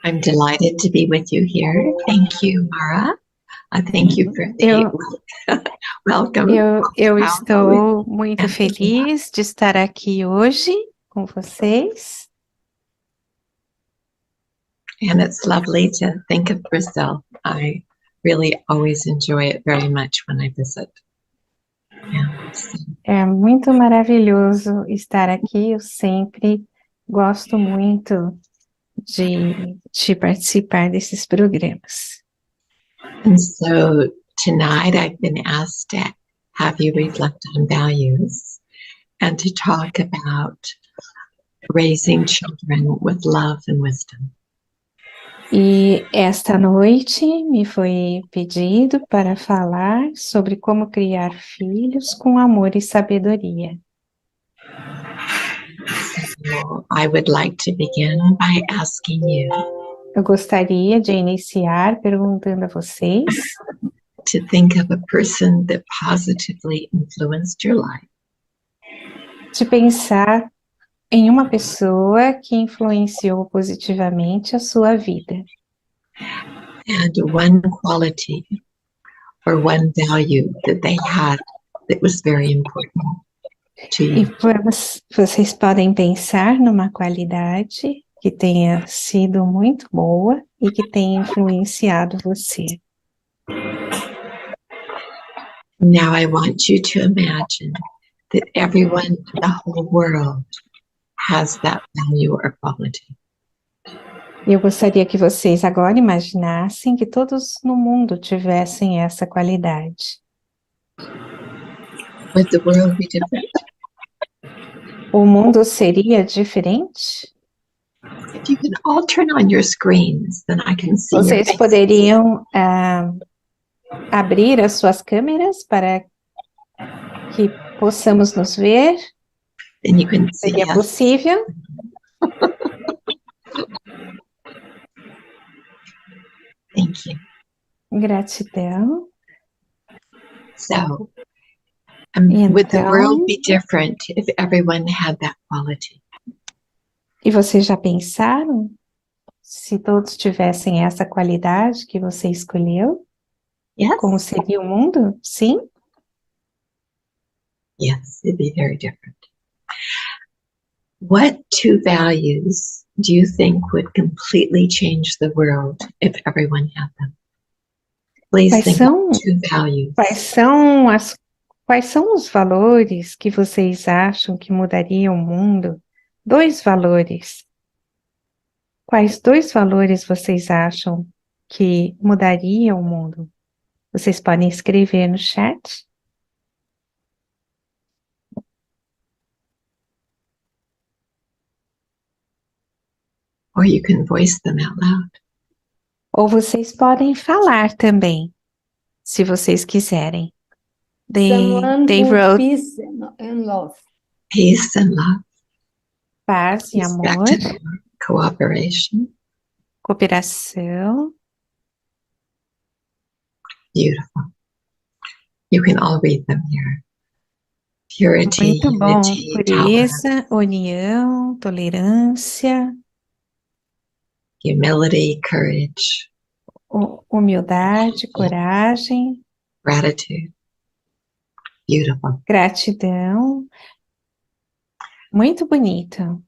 I'm delighted to be with you here. Thank you, Mara. Thank you for the welcome. Eu estou muito feliz de estar aqui hoje com vocês. And it's lovely to think of Brazil. I really always enjoy it very much when I visit. É muito maravilhoso estar aqui. Eu sempre gosto muito de participar desses programas. And so tonight I've been asked to have you reflect on values and to talk about raising children with love and wisdom. E esta noite me foi pedido para falar sobre como criar filhos com amor e sabedoria. So I would like to begin by asking you Eu gostaria de iniciar perguntando a vocês to think of a person that positively influenced your life. de pensar em uma pessoa que influenciou positivamente a sua vida. And one quality or one value that they had that was very important to E you. vocês podem pensar numa qualidade que tenha sido muito boa e que tenha influenciado você. Now I want you to imagine that everyone in the whole world has that value or quality. Eu gostaria que vocês agora imaginassem que todos no mundo tivessem essa qualidade. Would the world be different? O mundo seria diferente? If you can all turn on your screens, then I can see your Vocês faces. poderiam abrir as suas câmeras para que possamos nos ver? Then you can see Seria us. possível? Thank you. Gratidão. So, would the world be different if everyone had that quality? E vocês já pensaram se todos tivessem essa qualidade que você escolheu? Yes. Como seria o mundo? Sim? Yes, it'd be very different. What two values do you think would completely change the world if everyone had them? Please think of two values. Quais são os valores que vocês acham que mudariam o mundo? 2 valores. Quais 2 valores vocês acham que mudariam o mundo? Vocês podem escrever no chat. Or you can voice them out loud. Ou vocês podem falar também, se vocês quiserem. They wrote peace and love. Peace and love. Paz e amor. Cooperation. Cooperação. Beautiful. You can all read them here. Purity, Muito bom. unity, Pureza, união, tolerância. Humility, courage. Humildade, coragem. Gratitude. Beautiful. Gratidão. Muito bonito.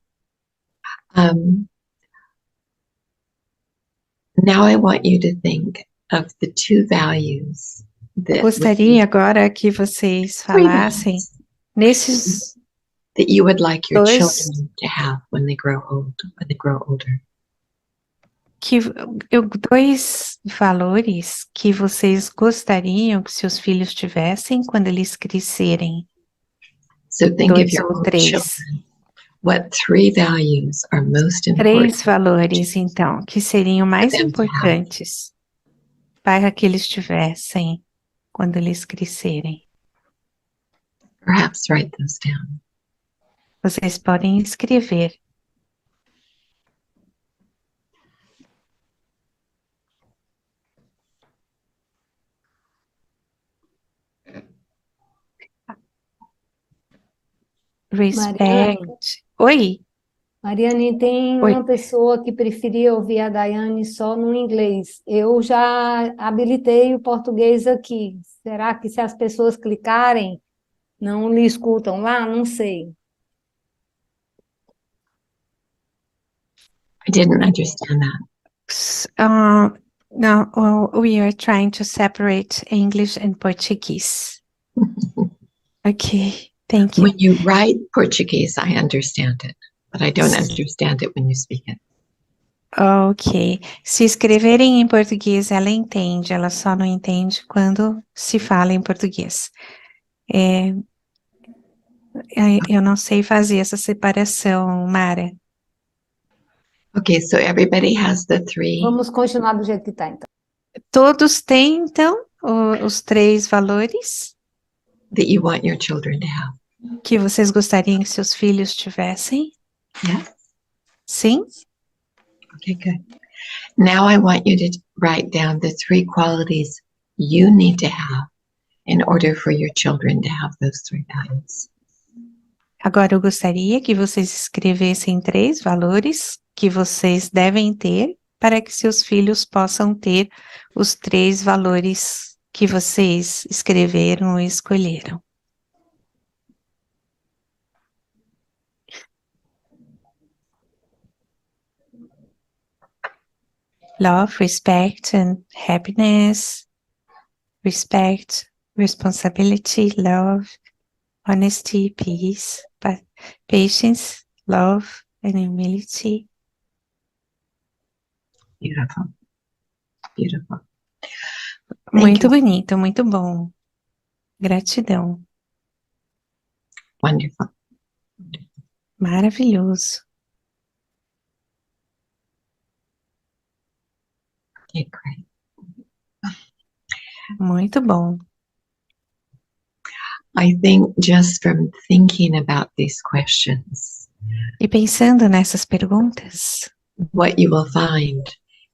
Now I want you to think of the two values that Gostaria agora que vocês falassem nesses that you would like your 2 children to have when they grow old, when they grow older. 2 valores que vocês gostariam que seus filhos tivessem quando eles crescerem. So think 2 of your ou own 3. children. What 3 values are most important? 3 valores, então, que seriam mais importantes para que eles tivessem quando eles crescerem. Perhaps write those down. Vocês podem escrever. Respect. Oi? Mariane, tem Oi. uma pessoa que preferia ouvir a Daiane só no inglês. Eu já habilitei o português aqui. Será que se as pessoas clicarem, não lhe escutam lá? Não sei. I didn't understand that. No, we are trying to separate English and Portuguese. Okay, thank you. When you write Portuguese, I understand it, but I don't understand it when you speak it. Ok. Se escreverem em português, ela entende, ela só não entende quando se fala em português. Eu não sei fazer essa separação, Mara. Okay, so everybody has the three Vamos continuar do jeito que está, então. Todos têm, então, os 3 valores that you want your children to have. que vocês gostariam que seus filhos tivessem? Yes? Sim? Okay, good. Now I want you to write down the 3 qualities you need to have in order for your children to have those 3 values. Agora eu gostaria que vocês escrevessem 3 valores que vocês devem ter para que seus filhos possam ter os 3 valores que vocês escreveram e escolheram. Love, respect and happiness. Respect, responsibility, love, honesty, peace, patience, love and humility. Beautiful. Beautiful. Muito bonito, muito bom. Gratidão. Wonderful. Maravilhoso. Okay, great. Muito bom. I think just from thinking about these questions, E pensando nessas perguntas, what you will find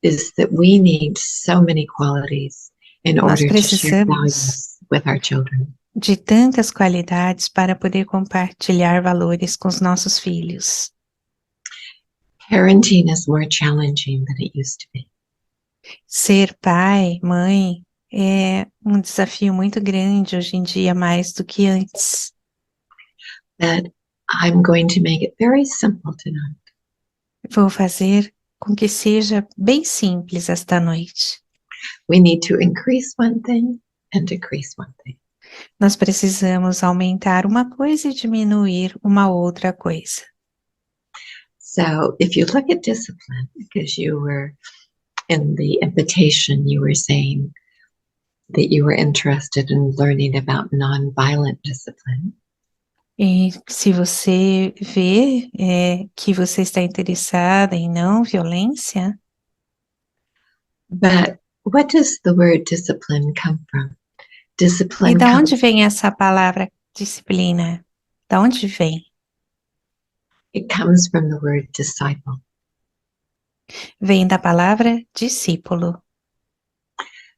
is that we need so many qualities in nós order to share precisamos values with our children. de tantas qualidades para poder compartilhar valores com os nossos filhos. Parenting is more challenging than it used to be. Ser pai, mãe, é um desafio muito grande hoje em dia, mais do que antes. But I'm going to make it very simple tonight. Vou fazer com que seja bem simples esta noite. We need to increase one thing and decrease one thing. Nós precisamos aumentar uma coisa e diminuir uma outra coisa. So if you look at discipline, because you were in the invitation, you were saying that you were interested in learning about nonviolent discipline. E se você vê que você está interessada em não violência, But what does the word discipline come from? e Discipline da comes, onde vem essa palavra disciplina? Da onde vem? it comes from the word disciple. Vem da palavra discípulo.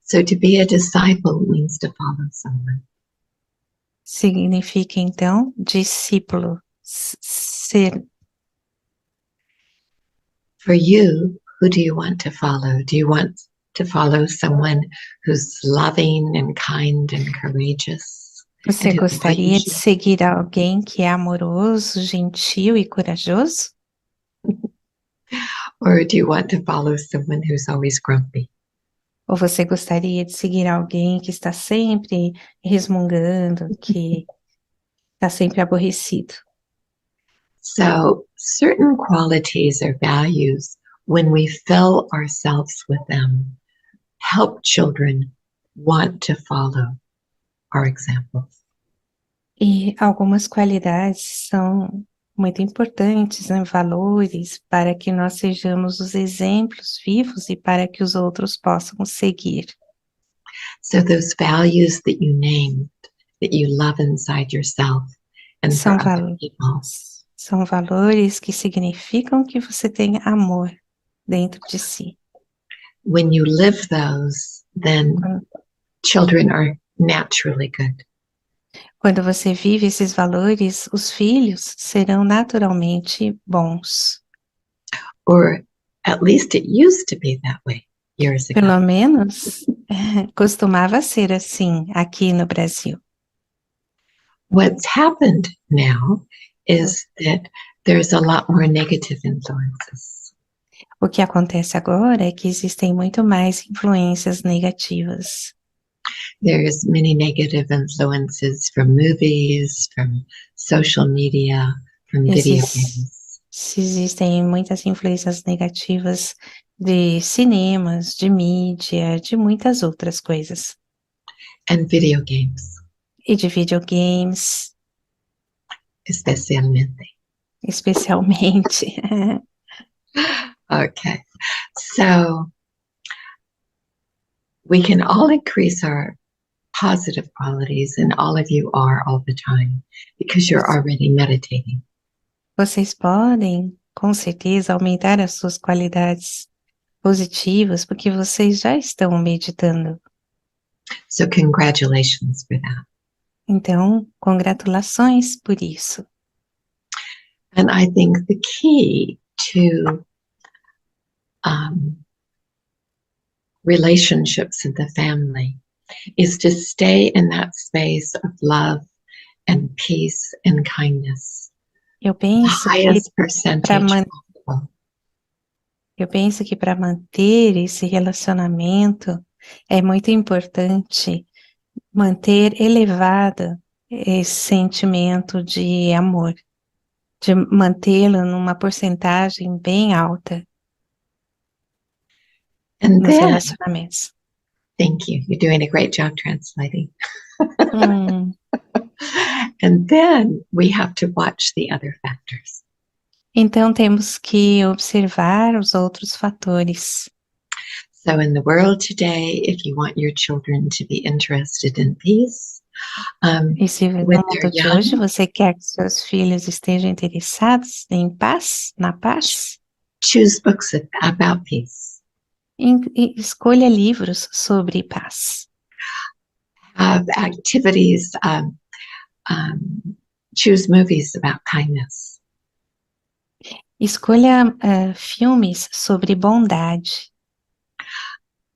So to be a disciple means to follow someone. Significa, então, discípulo, ser. For you, who do you want to follow? Do you want to follow someone who's loving and kind and courageous? Você and who gostaria values de you? seguir alguém que é amoroso, gentil e corajoso? Or do you want to follow someone who's always grumpy? Ou você gostaria de seguir alguém que está sempre resmungando, que está sempre aborrecido? So certain qualities or values, when we fill ourselves with them, help children want to follow our examples. E algumas qualidades são muito importantes, né? Valores, para que nós sejamos os exemplos vivos e para que os outros possam seguir. So those values that you named, that you love inside yourself and for other people, São valores que significam que você tem amor dentro de si. when you live those, then children are naturally good. Quando você vive esses valores, os filhos serão naturalmente bons. or at least it used to be that way years ago. Pelo menos costumava ser assim aqui no Brasil. What's happened now is that there's a lot more negative influences. O que acontece agora é que existem muito mais influências negativas. There's many negative influences from movies, from social media, from video games. Existem muitas influências negativas de cinemas, de mídia, de muitas outras coisas. And video games, E de videogames, especialmente. especialmente. Okay, so we can all increase our positive qualities, and all of you are all the time, because you're already meditating. Vocês podem, com certeza, aumentar as suas qualidades positivas, porque vocês já estão meditando. So congratulations for that. Então, congratulações por isso. And I think the key to relationships in the family is to stay in that space of love and peace and kindness. Eu The penso highest percentage possible. Eu penso que para manter esse relacionamento é muito importante manter elevado esse sentimento de amor, de mantê-lo numa porcentagem bem alta And nos then, relacionamentos. thank you, you're doing a great job translating. Hum, And then we have to watch the other factors. Então temos que observar os outros fatores. So in the world today, if you want your children to be interested in peace, E se no when mundo they're de young, hoje você quer que seus filhos estejam interessados em paz, na paz, choose books about peace. escolha livros sobre paz. Have activities, choose movies about kindness. Escolha filmes sobre bondade.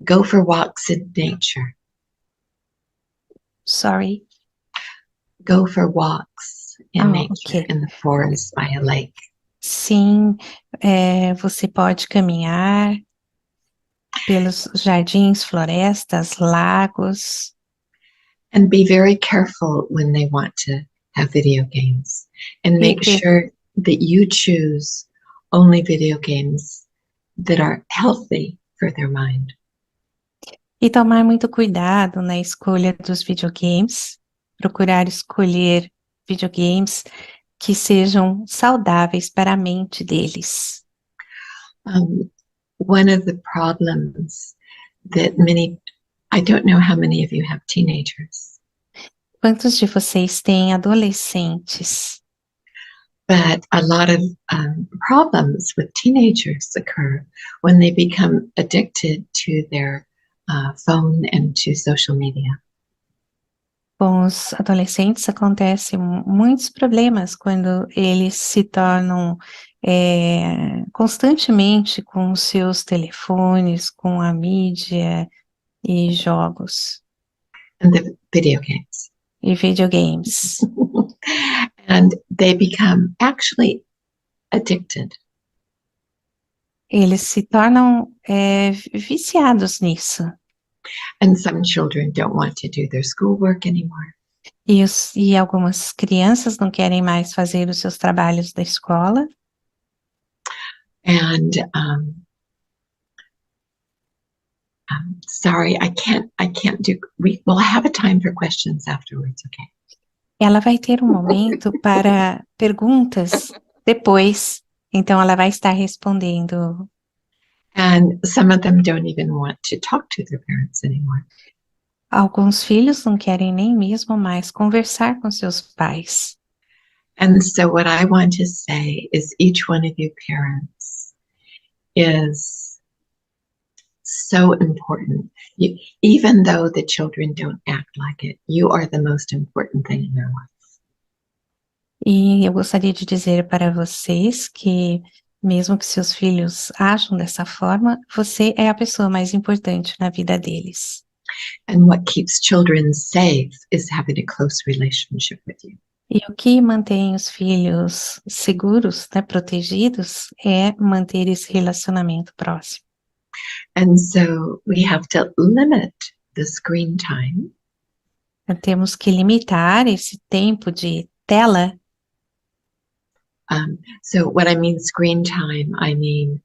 Go for walks in nature. Sorry. Go for walks in nature, Okay. in the forest, by a lake. Sim, você pode caminhar pelos jardins, florestas, lagos. And be very careful when they want to have video games. And make sure that you choose only video games that are healthy for their mind. E tomar muito cuidado na escolha dos videogames. Procurar escolher videogames que sejam saudáveis para a mente deles. One of the problems that I don't know how many of you have teenagers. Quantos de vocês têm adolescentes? But a lot of problems with teenagers occur when they become addicted to their phone and to social media. Com os adolescentes acontecem muitos problemas quando eles se tornam constantemente com os seus telefones, com a mídia e jogos. And the video games. E videogames. And they become actually addicted. Eles se tornam viciados nisso. And some children don't want to do their schoolwork anymore. E algumas crianças não querem mais fazer os seus trabalhos da escola. And sorry, I can't do. We'll have a time for questions afterwards, okay? Ela vai ter um momento para perguntas depois, então ela vai estar respondendo. And some of them don't even want to talk to their parents anymore. Alguns filhos não querem nem mesmo mais conversar com seus pais. And so what I want to say is each one of you parents is so important. Even though the children don't act like it, you are the most important thing in their life. E eu gostaria de dizer para vocês que Mesmo que seus filhos ajam dessa forma, você é a pessoa mais importante na vida deles. And what keeps children safe is having a close relationship with you. E o que mantém os filhos seguros, né, protegidos, é manter esse relacionamento próximo. And so we have to limit the screen time Então, temos que limitar esse tempo de tela. So when I mean screen time, I mean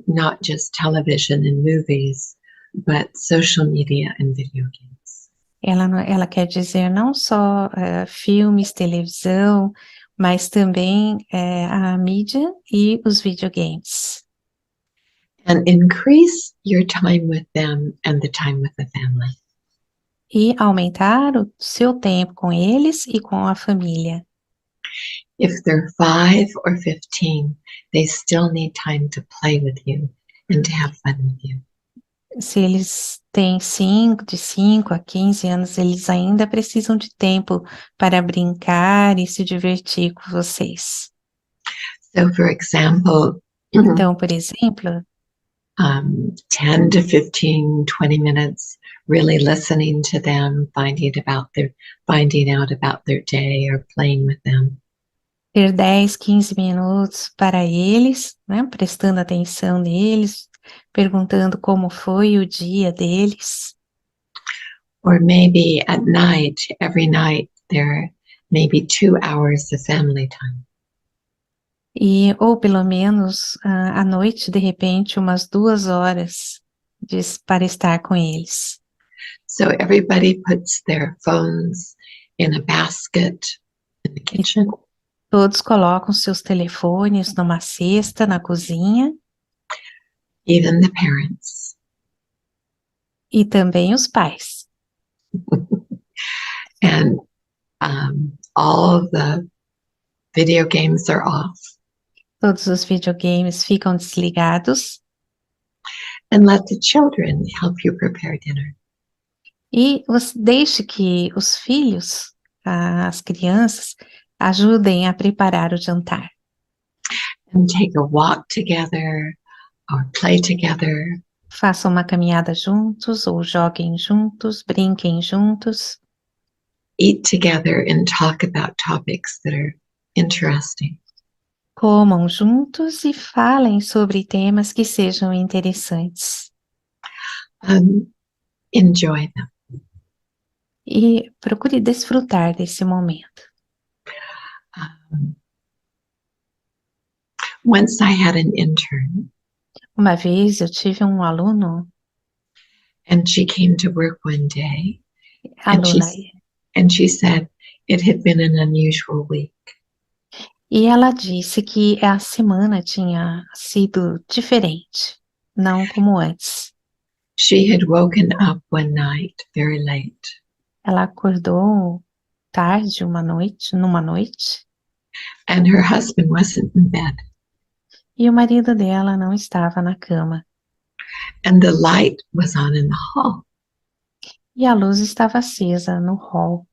not just television and movies, but social media and video games. Ela quer dizer não só filmes, televisão, mas também a mídia e os videogames. And increase your time with them and the time with the family. E aumentar o seu tempo com eles e com a família. If they're 5 or 15, they still need time to play with you and to have fun with you. Se eles têm de 5 a 15 anos, eles ainda precisam de tempo para brincar e se divertir com vocês. So for example, Então, por exemplo, 10 to 15, 20 minutes, really listening to them, finding out about their day or playing with them. ter 10, 15 minutos para eles, né, prestando atenção neles, perguntando como foi o dia deles. Or maybe at night, every night, there may be 2 hours of family time. Ou pelo menos à noite, de repente, umas 2 horas para estar com eles. So everybody puts their phones in a basket in the kitchen. Todos colocam seus telefones numa cesta na cozinha. Even the parents. E também os pais. And all the video games are off. Todos os videogames ficam desligados. And let the children help you prepare dinner. E deixe que os filhos, as crianças, ajudem a preparar o jantar. And take a walk together or play together. Façam uma caminhada juntos, ou joguem juntos, brinquem juntos. Eat together and talk about topics that are interesting. Comam juntos e falem sobre temas que sejam interessantes. Enjoy them. E procure desfrutar desse momento. Once I had an intern. Uma vez eu tive um aluno. And she came to work one day. Aluna. And she said it had been an unusual week. E ela disse que a semana tinha sido diferente, não como antes. She had woken up one night very late. Ela acordou tarde numa noite. And her husband wasn't in bed. E o marido dela não estava na cama. And the light was on in the hall. E a luz estava acesa no hall.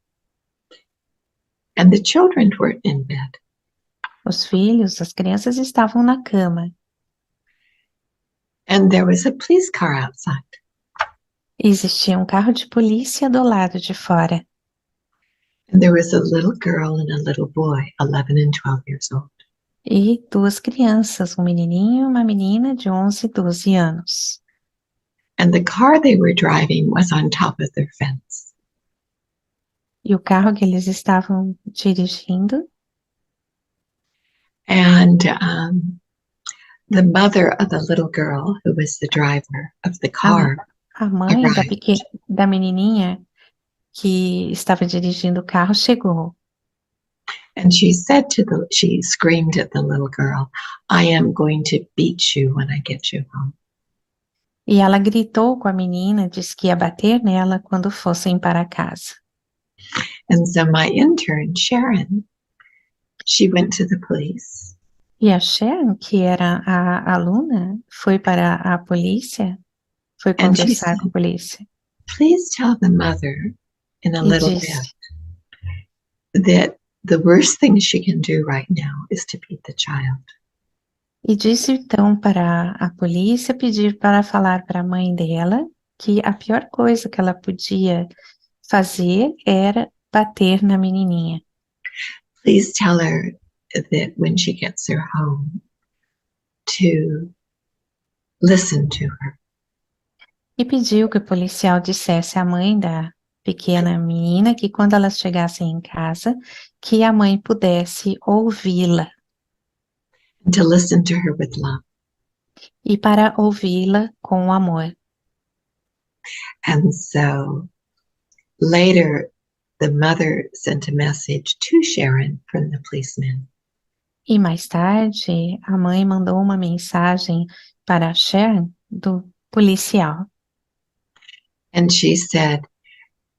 And the children weren't in bed. Os filhos, as crianças estavam na cama. And there was a police car outside. Existia um carro de polícia do lado de fora. And there was a little girl and a little boy, 11 and 12 years old. E 2 crianças, um menininho e uma menina de 11 e 12 anos. And the car they were driving was on top of their fence. E o carro que eles estavam dirigindo. And the mother of the little girl, who was the driver of the car, a mãe da menininha que estava dirigindo o carro chegou. And she screamed at the little girl, "I am going to beat you when I get you home." E ela gritou com a menina, disse que ia bater nela quando fossem para casa. And so my intern, Sharon, she went to the police. E a Sharon, que era a aluna, foi para a polícia, foi conversar com a polícia. Please tell the mother in a little disse, bit that the worst thing she can do right now is to beat the child. E disse então para a polícia pedir para falar para a mãe dela que a pior coisa que ela podia fazer era bater na menininha. Please tell her that when she gets her home to listen to her. E pediu que o policial dissesse à mãe da pequena menina que quando elas chegassem em casa, que a mãe pudesse ouvi-la. And to listen to her with love. E para ouvi-la com amor. And so later, the mother sent a message to Sharon from the policeman. E mais tarde, a mãe mandou uma mensagem para Sharon do policial. And she said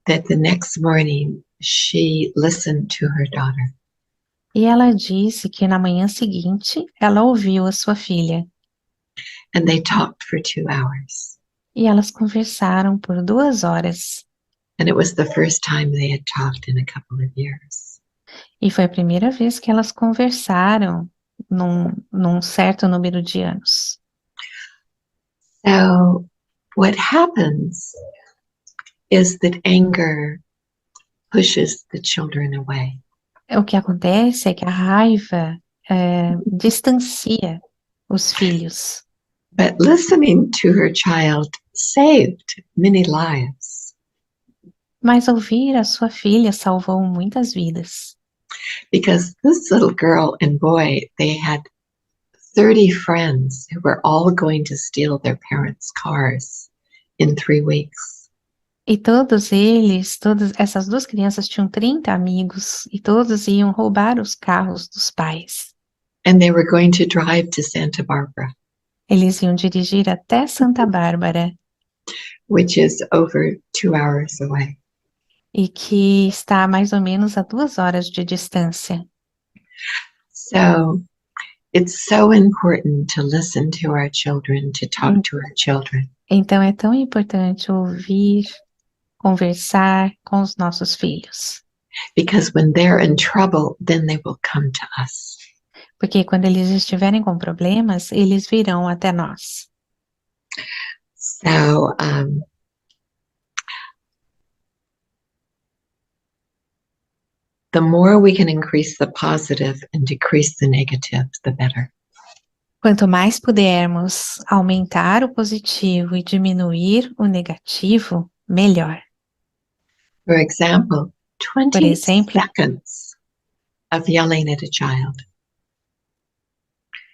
that the next morning she listened to her daughter. E ela disse que na manhã seguinte ela ouviu a sua filha. And they talked for 2 hours. E elas conversaram por 2 horas. And it was the first time they had talked in a couple of years. E foi a primeira vez que elas conversaram num certo número de anos. So what happens is that anger pushes the children away. O que acontece é que a raiva distancia os filhos. But listening to her child saved many lives. Mas ouvir a sua filha salvou muitas vidas. Because this little girl and boy, they had 30 friends who were all going to steal their parents' cars in 3 weeks. E todas essas 2 crianças tinham 30 amigos e todos iam roubar os carros dos pais. And they were going to drive to Santa Barbara, Eles iam dirigir até Santa Bárbara, which is over 2 hours away. e que está a mais ou menos a 2 horas de distância. So it's so important to listen to our children, to talk to our children. Então é tão importante ouvir, conversar com os nossos filhos. Because when they're in trouble, then they will come to us. Porque quando eles estiverem com problemas, eles virão até nós. So the more we can increase the positive and decrease the negative, the better. Quanto mais pudermos aumentar o positivo e diminuir o negativo, melhor. For example, Por 20 exemplo, seconds of yelling at a child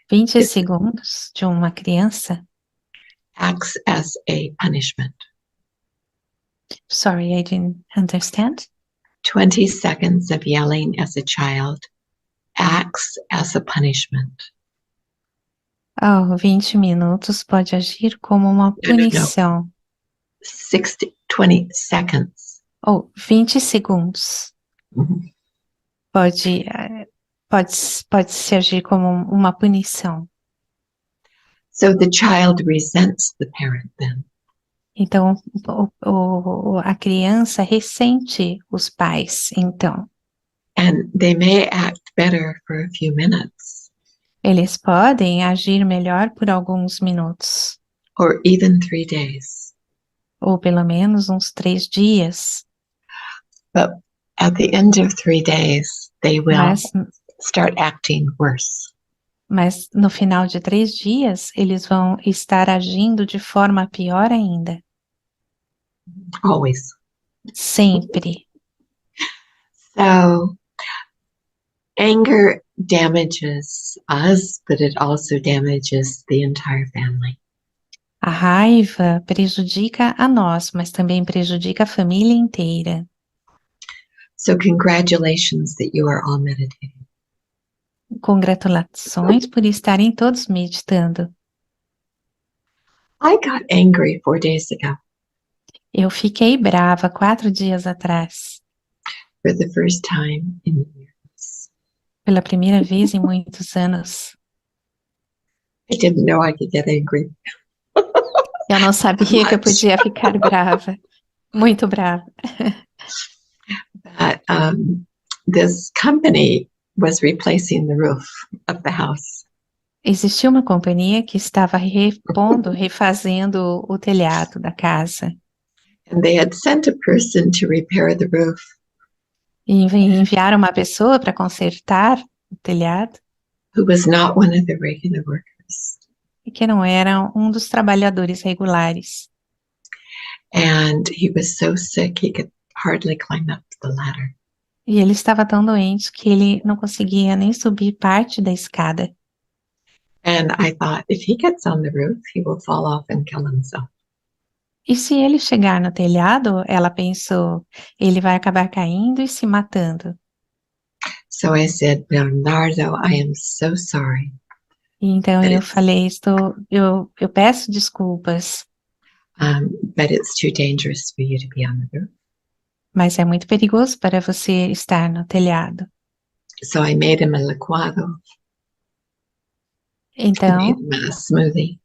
20 segundos de uma criança. acts as a punishment. Sorry, I didn't understand. 20 seconds of yelling as a child acts as a punishment. 20 minutos pode agir como uma punição. 20 seconds. 20 segundos. Mhm. Pode se agir como uma punição. So the child resents the parent then. Então, a criança ressente os pais, então. And they may act better for a few minutes Eles podem agir melhor por alguns minutos, or even 3 days. ou pelo menos uns 3 dias. But at the end of 3 days, they will Mas, start acting worse. mas no final de 3 dias, eles vão estar agindo de forma pior ainda. Always. Sempre. So anger damages us, but it also damages the entire family. A raiva prejudica a nós, mas também prejudica a família inteira. So congratulations that you are all meditating. Congratulações por estarem todos meditando. I got angry 4 days ago Eu fiquei brava 4 dias atrás, for the first time in years. pela primeira vez em muitos anos. I didn't know I could get angry. Eu não sabia que eu podia ficar brava, muito brava. But this company was replacing the roof of the house. Existia uma companhia que estava refazendo o telhado da casa. And they had sent a person to repair the roof. E enviaram uma pessoa para consertar o telhado, Who was not one of the regular workers. e que não era um dos trabalhadores regulares. And he was so sick he could hardly climb up the ladder. E ele estava tão doente que ele não conseguia nem subir parte da escada. And I thought, if he gets on the roof, he will fall off and kill himself. E se ele chegar no telhado, ela pensou, ele vai acabar caindo e se matando. So I said, Bernardo, I am so sorry. E então But eu it's- falei, eu peço desculpas, but it's too dangerous for you to be on the roof. mas é muito perigoso para você estar no telhado. So I made him a licuado. I Então, made him a smoothie.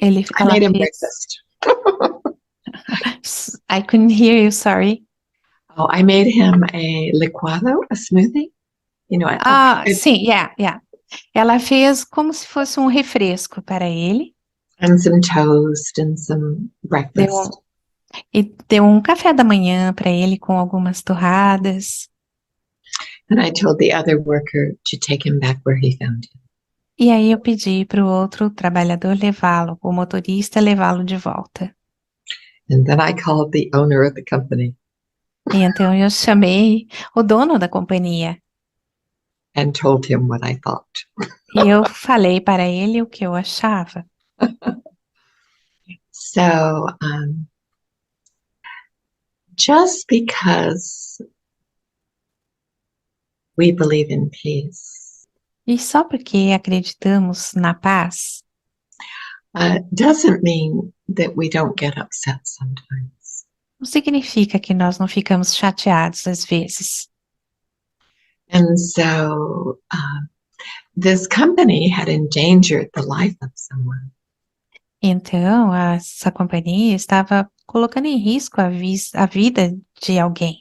I ela made him fez... breakfast. I couldn't hear you, sorry. Oh, I made him a licuado, a smoothie. You know, Sim, yeah. Ela fez como se fosse um refresco para ele. and some toast and some breakfast. Deu um café da manhã para ele com algumas torradas. And I told the other worker to take him back where he found him. E aí eu pedi para o outro trabalhador levá-lo, o motorista levá-lo de volta. And then I called the owner of the company E então eu chamei o dono da companhia and told him what I thought. e eu falei para ele o que eu achava. So just because we believe in peace E só porque acreditamos na paz, doesn't mean that we don't get upset sometimes. não significa que nós não ficamos chateados às vezes. And so this company had endangered the life of someone. Então, essa companhia estava colocando em risco a vida de alguém.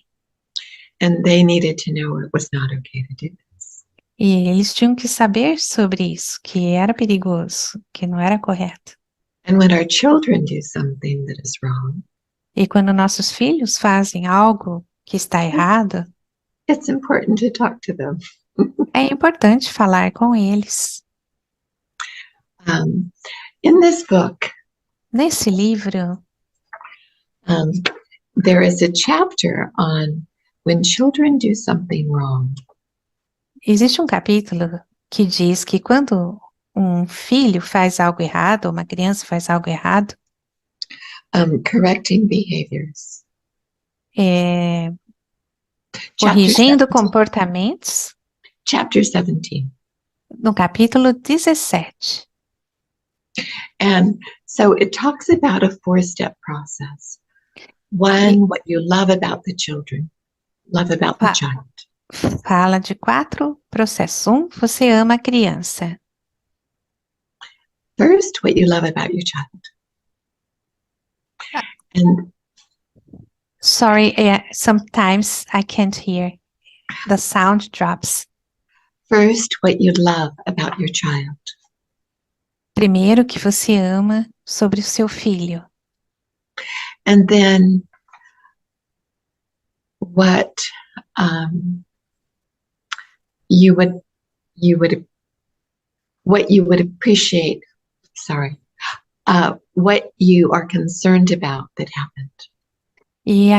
And they needed to know it was not okay to do this. E eles tinham que saber sobre isso, que era perigoso, que não era correto. And when our children do something that is wrong, E quando nossos filhos fazem algo que está errado, it's important to talk to them. é importante falar com eles. In this book, Nesse livro, there is a chapter on when children do something wrong. existe um capítulo que diz que quando um filho faz algo errado, ou uma criança faz algo errado, Correcting behaviors. Corrigindo comportamentos, Chapter 17. no capítulo 17. And so it talks about a 4-step process. One, what you love about the children, love about the child. Fala de 4 processos. Você ama a criança. First, what you love about your child. And Sorry, sometimes I can't hear. The sound drops. first, what you love about your child. Primeiro, que você ama sobre o seu filho. And then what you would appreciate, what you are concerned about that happened. E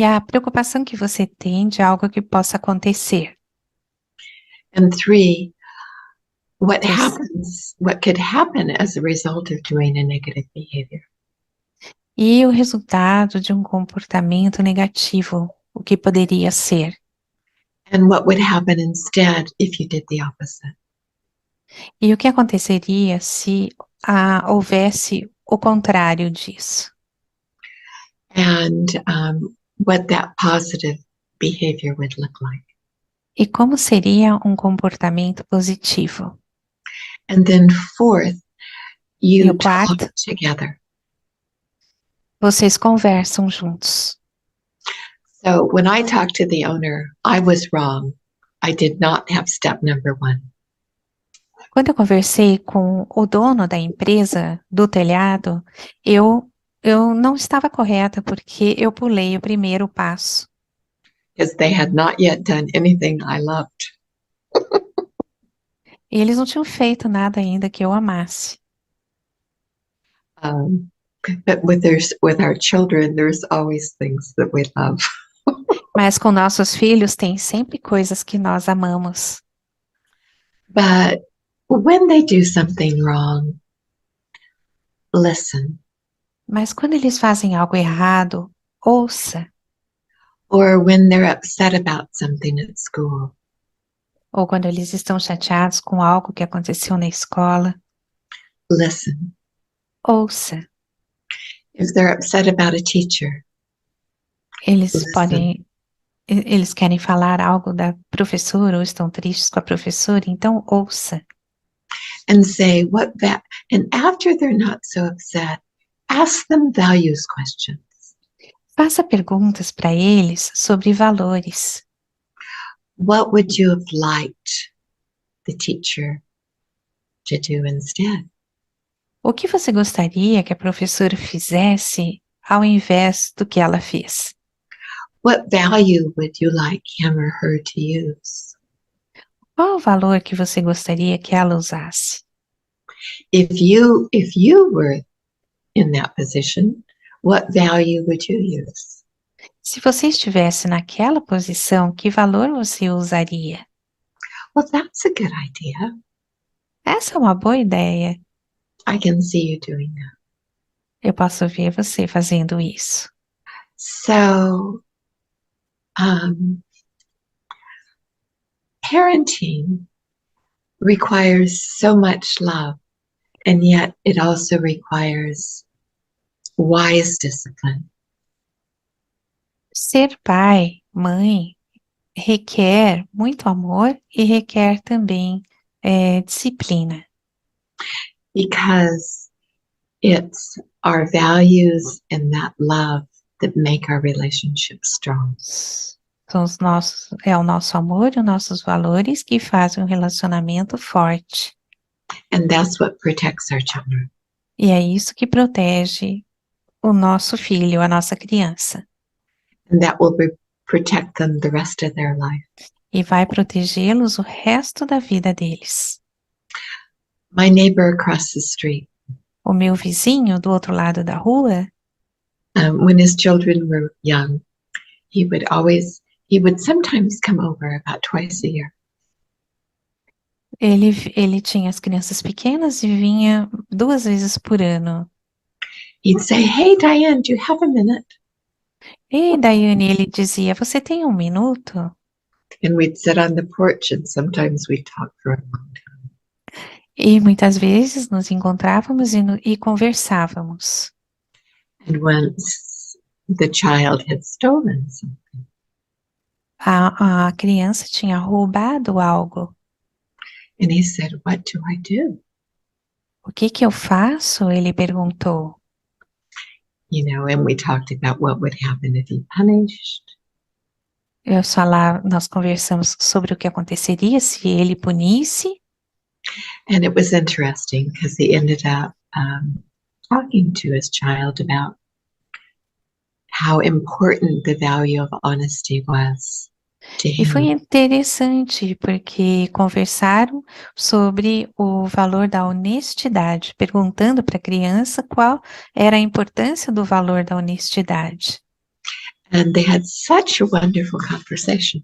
a preocupação que você tem de algo que possa acontecer. And 3, what could happen as a result of doing a negative behavior. E o resultado de um comportamento negativo, o que poderia ser. And what would happen instead if you did the opposite. E o que aconteceria se houvesse o contrário disso. And what that positive behavior would look like. E como seria um comportamento positivo. And then 4th, E you o quarto, talk together. vocês conversam juntos. So when I talked to the owner, I was wrong. I did not have step number 1. Quando eu conversei com o dono da empresa do telhado, eu não estava correta porque eu pulei o primeiro passo. because they had not yet done anything I loved. E eles não tinham feito nada ainda que eu amasse. But with our children, there's always things that we love. Mas com nossos filhos tem sempre coisas que nós amamos. But when they do something wrong, listen. Mas quando eles fazem algo errado, ouça. Or when they're upset about something at school, Ou quando eles estão chateados com algo que aconteceu na escola, listen. ouça. If they're upset about a teacher, listen. Eles querem falar algo da professora ou estão tristes com a professora, então ouça. And say and after they're not so upset, ask them values questions. Faça perguntas para eles sobre valores. What would you have liked the teacher to do instead? O que você gostaria que a professora fizesse ao invés do que ela fez? What value would you like him or her to use? Qual o valor que você gostaria que ela usasse? If you were in that position, what value would you use? Se você estivesse naquela posição, que valor você usaria? Well, that's a good idea. Essa é uma boa ideia. I can see you doing that. Eu posso ver você fazendo isso. So, parenting requires so much love, and yet it also requires wise discipline. Ser pai, mãe, requer muito amor e requer também disciplina. Because it's our values and that love that make our relationship strong. É o nosso amor e os nossos valores que fazem um relacionamento forte. And that's what protects our children. E é isso que protege o nosso filho, a nossa criança. And that will protect them the rest of their life. E vai protegê-los o resto da vida deles. My neighbor across the street, O meu vizinho do outro lado da rua, when his children were young, he would sometimes come over about twice a year. ele tinha as crianças pequenas e vinha 2 vezes por ano. He'd say, "Hey, Diane, do you have a minute?" E Daiane, ele dizia, você tem 1 minuto? And we'd sit on the porch and sometimes we'd talk for a long time. E muitas vezes nos encontrávamos e conversávamos. And once the child had stolen something, A criança tinha roubado algo. and he said, "What do I do?" O que eu faço? Ele perguntou. And we talked about what would happen if he punished. Nós conversamos sobre o que aconteceria se ele punisse. And it was interesting because he ended up talking to his child about how important the value of honesty was to E foi him. interessante porque conversaram sobre o valor da honestidade, perguntando para a criança qual era a importância do valor da honestidade. And they had such a wonderful conversation.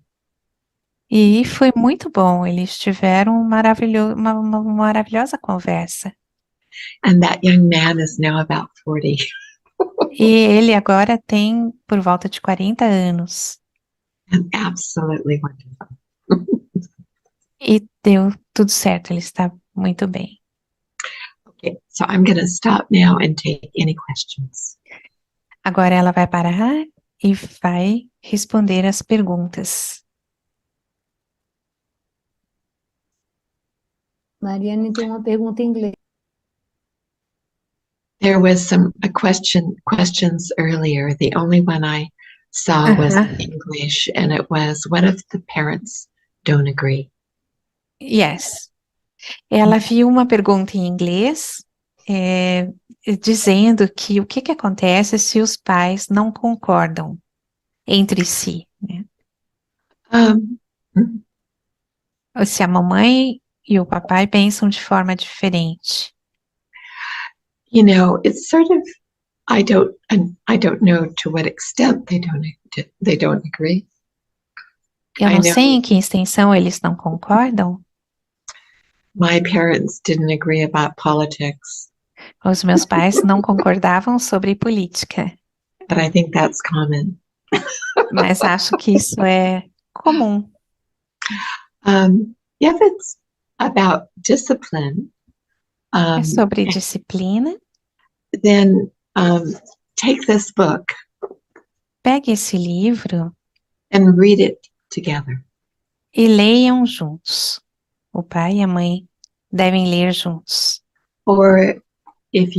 E foi muito bom, eles tiveram uma maravilhosa conversa. And that young man is now about 40. E ele agora tem por volta de 40 anos. And absolutely wonderful. E deu tudo certo, ele está muito bem. Okay, so I'm going to stop now and take any questions. Agora ela vai parar e vai responder as perguntas. Mariane tem uma pergunta em inglês. There was questions earlier. The only one I saw was in English, and it was, what if the parents don't agree? Yes. Ela viu uma pergunta em inglês, é, dizendo que o que que acontece se os pais não concordam entre si, né? Um, Ou se a mamãe e o papai pensam de forma diferente. it's sort of, I don't know to what extent they don't agree. Eu I não know sei em que extensão eles não concordam. my parents didn't agree about politics, Os meus pais não concordavam sobre política, but I think that's common. mas acho que isso é comum. If it's about discipline, É sobre disciplina. then take this book Pegue esse livro and read it together. e leiam juntos. O pai e a mãe devem ler juntos. Or if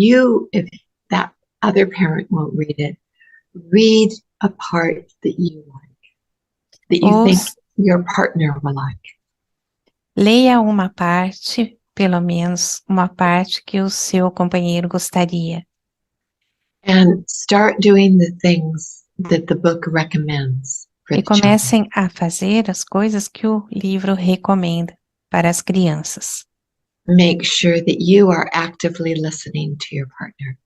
that other parent won't read it, read a part that you like, that you Ou think your partner will like. leia uma parte, pelo menos uma parte que o seu companheiro gostaria. And start doing the things that the book recommends for E the children. comecem a fazer as coisas que o livro recomenda para as crianças. Make sure that you are actively listening to your partner.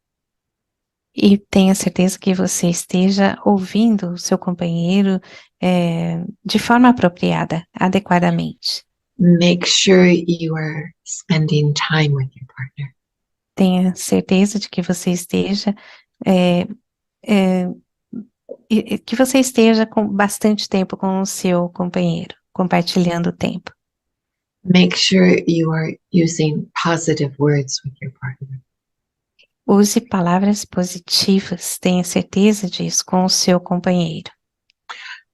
E tenha certeza que você esteja ouvindo o seu companheiro de forma apropriada, adequadamente. Make sure you are spending time with your partner. Tenha certeza de que você esteja que você esteja com bastante tempo com o seu companheiro, compartilhando tempo. Make sure you are using positive words with your partner. Use palavras positivas, tenha certeza disso com o seu companheiro.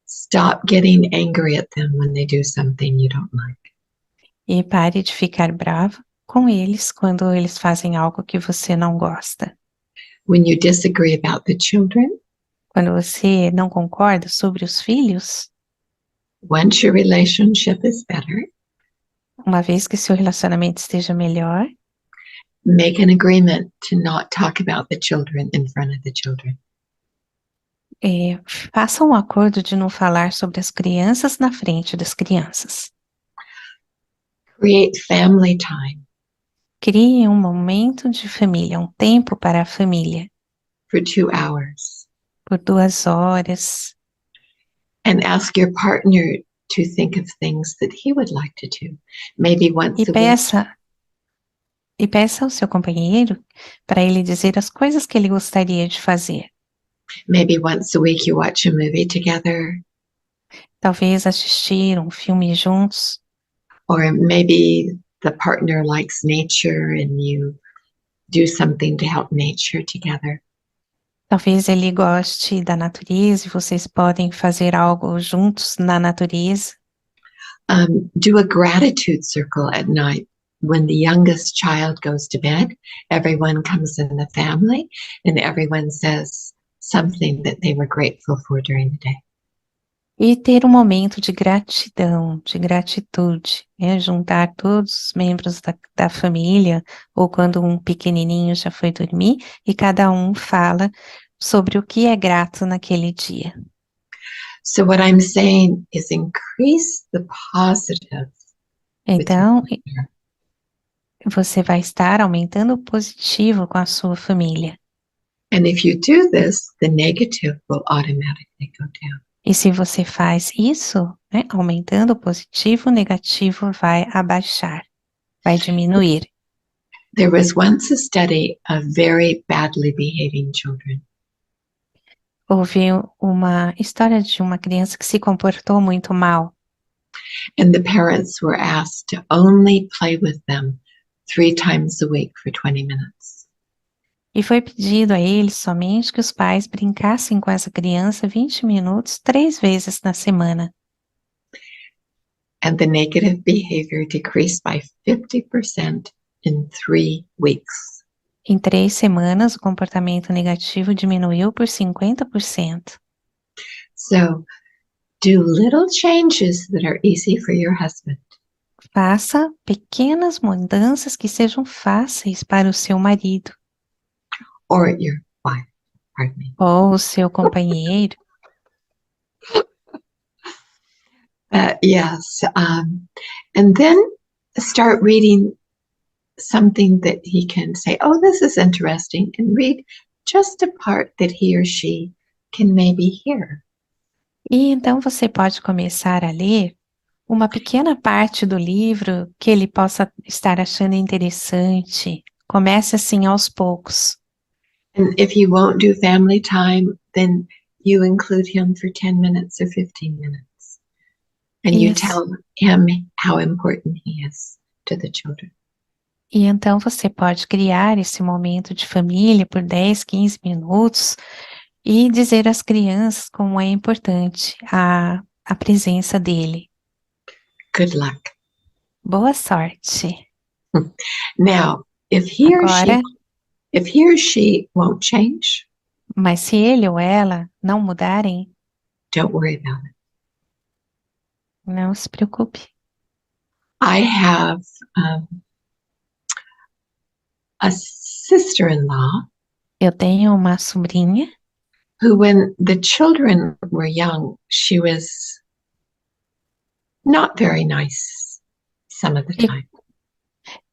Stop getting angry at them when they do something you don't like. E pare de ficar bravo com eles quando eles fazem algo que você não gosta. When you disagree about the children, Quando você não concorda sobre os filhos, once your relationship is better, uma vez que seu relacionamento esteja melhor, make an agreement to not talk about the children in front of the children. faça um acordo de não falar sobre as crianças na frente das crianças. Create family time Crie um momento de família, um tempo para a família, for 2 hours. por 2 horas, And ask your partner to think of things that he would like to do. Maybe once e a week. peça ao seu companheiro para ele dizer as coisas que ele gostaria de fazer. Maybe once a week you watch a movie together. Talvez assistir um filme juntos, Or maybe the partner likes nature and you do something to help nature together. talvez ele goste da natureza e vocês podem fazer algo juntos na natureza. Do a gratitude circle at night. When the youngest child goes to bed, everyone comes in the family and everyone says something that they were grateful for during the day. E ter um momento de gratidão, de gratitude, juntar todos os membros da família, ou quando um pequenininho já foi dormir, e cada um fala sobre o que é grato naquele dia. So what I'm saying is increase the positive. Então, você vai estar aumentando o positivo com a sua família. And if you do this, the negative will automatically go down. E se você faz isso, aumentando o positivo, o negativo vai abaixar, vai diminuir. There was once a study of very badly behaving children. Houve uma história de uma criança que se comportou muito mal. And the parents were asked to only play with them 3 times a week for 20 minutes. E foi pedido a eles somente que os pais brincassem com essa criança 20 minutos, 3 vezes na semana. And the negative behavior decreased by 50% in 3 weeks. Em 3 semanas, o comportamento negativo diminuiu por 50%. So do little changes that are easy for your husband. Faça pequenas mudanças que sejam fáceis para o seu marido or your wife, pardon me. ou o seu companheiro. Yes. And then start reading something that he can say, oh, this is interesting, and read just a part that he or she can maybe hear. E então você pode começar a ler uma pequena parte do livro que ele possa estar achando interessante. Comece assim aos poucos. And if you won't do family time, then you include him for 10 minutes or 15 minutes. And you Yes. tell him how important he is to the children. E então você pode criar esse momento de família por 10, 15 minutos e dizer às crianças como é importante a presença dele. Good luck. Boa sorte. Now, if he Agora, or she won't change, mas se ele ou ela não mudarem, don't worry about it. não se preocupe. I have a sister-in-law Eu tenho uma sobrinha who, when the children were young, she was not very nice some of the E- time.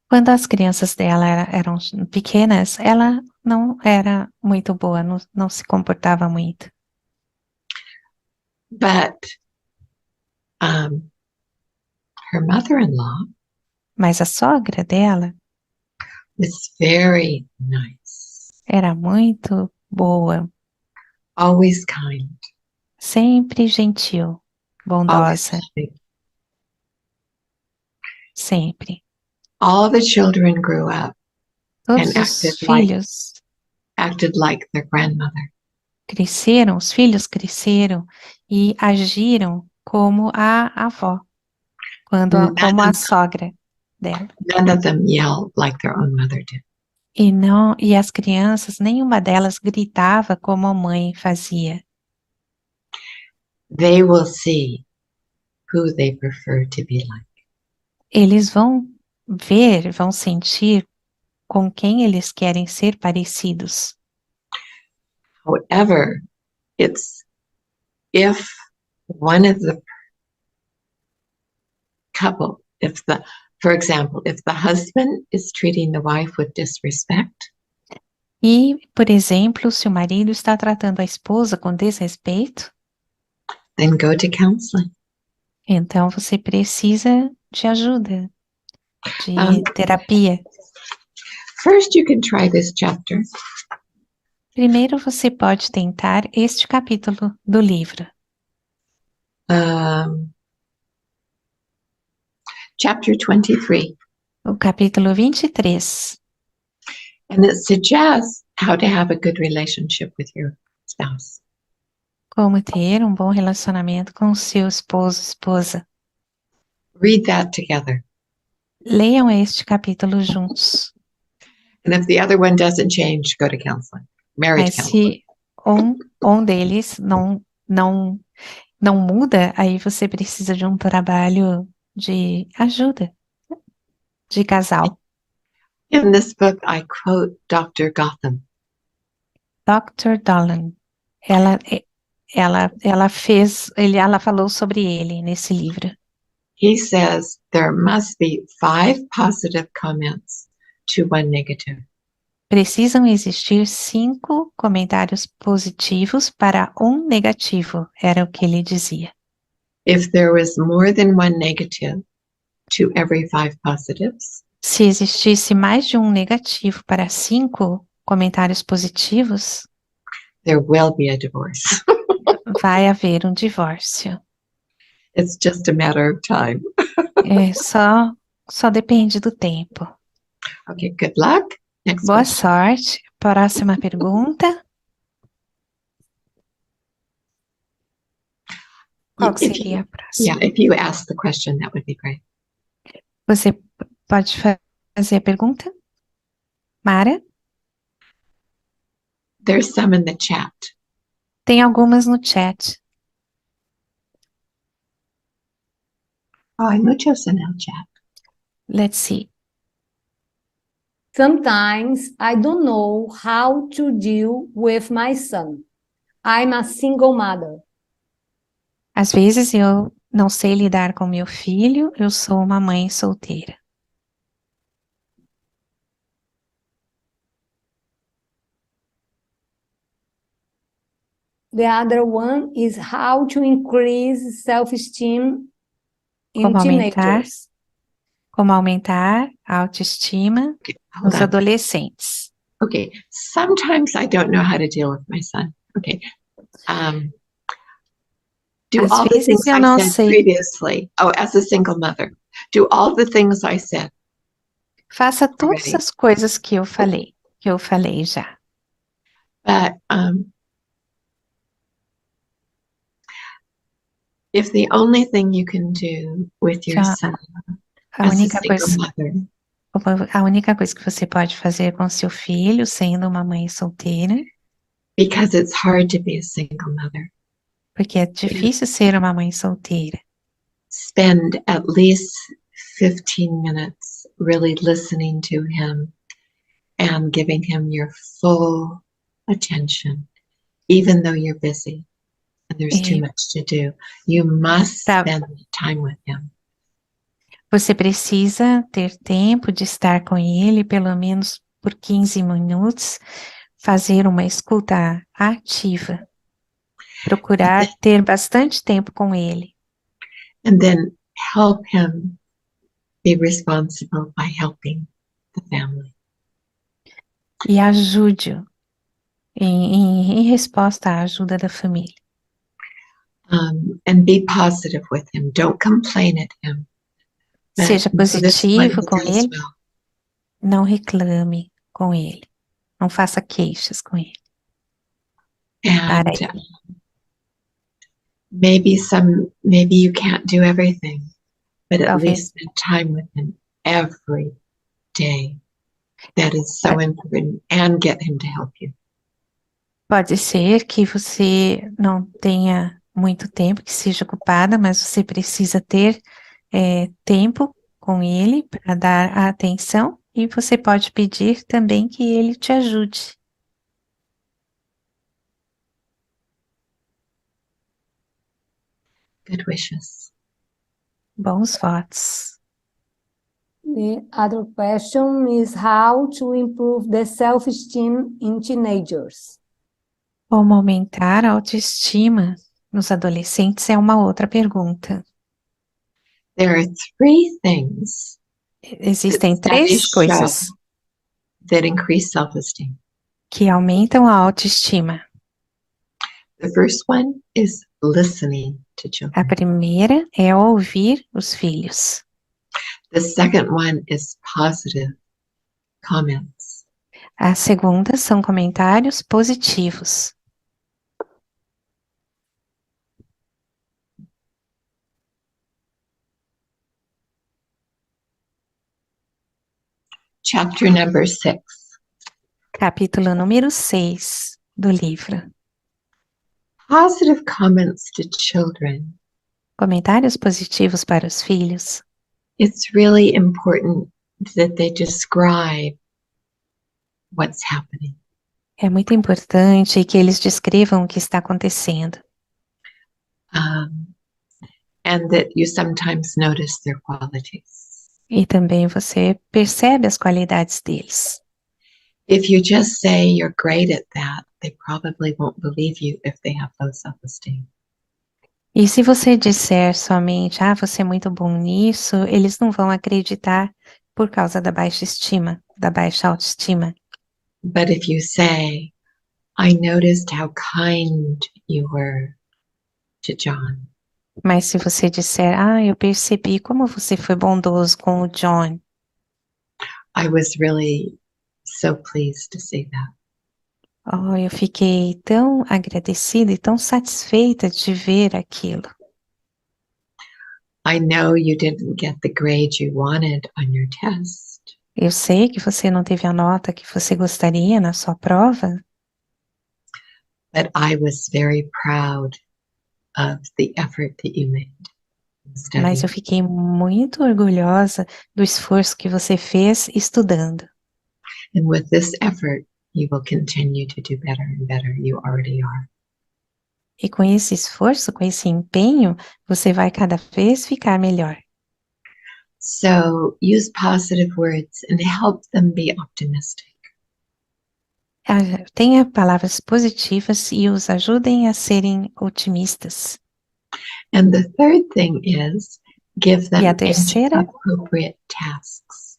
quando as crianças dela eram pequenas, ela não era muito boa, não se comportava muito. But her mother-in-law Mas a sogra dela was very nice, era muito boa, always kind, sempre gentil, always bondosa, loving. sempre. All the children grew up Todos and os filhos acted like their grandmother. cresceram, os filhos cresceram e agiram como a avó, como a sogra dela. None of them yelled like their own mother did. E as crianças, nenhuma delas gritava como a mãe fazia. They will see who they prefer to be like. Eles vão ver, vão sentir com quem eles querem ser parecidos. However, it's if one of the couple, for example, if the husband is treating the wife with disrespect, E, por exemplo, se o marido está tratando a esposa com desrespeito, then go to counseling. então você precisa de ajuda, de terapia. First, you can try this chapter. Primeiro você pode tentar este capítulo do livro. Chapter 23. O capítulo 23. And it suggests how to have a good relationship with your spouse. Como ter um bom relacionamento com o seu esposo, esposa. Read that together. Leiam este capítulo juntos. And if the other one doesn't change, go to counseling. Marriage Mas counseling. se um deles não muda, aí você precisa de um trabalho de ajuda, de casal. In this book, I quote Dr. Gotham. Dr. Dolan, ela falou sobre ele nesse livro. He says there must be 5 positive comments to 1 negative. Precisam existir 5 comentários positivos para um negativo, era o que ele dizia. If there was more than 1 negative to every 5 positives, Se existisse mais de um negativo para 5 comentários positivos, there will be a divorce. vai haver um divórcio. It's just a matter of time. Só depende do tempo. Okay, good luck. Next Boa question. sorte. Próxima pergunta. Qual que seria a próxima? Yeah, if you ask the question, that would be great. Você pode fazer a pergunta? Mara? There's some in the chat. Tem algumas no chat. Oh, hay muchos en el chat. Let's see. Sometimes I don't know how to deal with my son. I'm a single mother. Às vezes eu não sei lidar com meu filho, eu sou uma mãe solteira. The other one is how to increase self-esteem in Como aumentar, teenagers. como aumentar a autoestima Okay, hold nos on. adolescentes. Okay, sometimes I don't know how to deal with my son. Okay. Do Às all the vezes things eu I não said sei. previously. Oh, as a single mother. Do all the things I said Faça todas already. as coisas que eu falei já. But if the only thing you can do with your Já son a as a única single coisa, mother, a única coisa que você pode fazer com seu filho, sendo uma mãe solteira, because it's hard to be a single mother, porque é difícil ser uma mãe solteira, spend at least 15 minutes really listening to him and giving him your full attention, even though you're busy and there's too e much to do. You must pra, spend time with him. você precisa ter tempo de estar com ele, pelo menos por 15 minutos, fazer uma escuta ativa, procurar ter bastante tempo com ele. And then help him be responsible by helping the family. E ajude-o em resposta à ajuda da família. And be positive with him. Don't complain at him. But Seja notice when positivo he com does ele, well. não reclame com ele, não faça queixas com ele. Para And ele. maybe you can't do everything, but at Talvez, least spend time with him every day. That is so important, and get him to help you. pode ser que você não tenha muito tempo, que seja ocupada, mas você precisa ter tempo com ele para dar a atenção e você pode pedir também que ele te ajude. Good wishes. Bons votos. The other question is how to improve the self-esteem in teenagers. Como aumentar a autoestima nos adolescentes é uma outra pergunta. There are three things Existem that studies três coisas show that increase self-esteem. que aumentam a autoestima. The first one is listening to A children. primeira é ouvir os filhos. The second one is positive comments. A segunda são comentários positivos. Chapter number 6. Capítulo número 6 do livro. Positive comments to children. Comentários positivos para os filhos. It's really important that they describe what's happening. É muito importante que eles descrevam o que está acontecendo. And that you sometimes notice their qualities. E também você percebe as qualidades deles. If you just say you're great at that, they probably won't believe you if they have low self-esteem. E se você disser somente, você é muito bom nisso, eles não vão acreditar por causa da baixa estima, da baixa autoestima. But if you say, I noticed how kind you were to John. Mas se você disser, eu percebi como você foi bondoso com o John. I was really so pleased to see that. Eu fiquei tão agradecida e tão satisfeita de ver aquilo. I know you didn't get the grade you wanted on your test. Eu sei que você não teve a nota que você gostaria na sua prova, But I was very proud of the effort that you made. Mas eu studying. fiquei muito orgulhosa do esforço que você fez estudando. And with this effort, you will continue to do better and better. You already are. E com esse esforço, com esse empenho, você vai cada vez ficar melhor. So use positive words and help them be optimistic. Tenha palavras positivas e os ajudem a serem otimistas. And the third thing is give E a them terceira, age-appropriate tasks.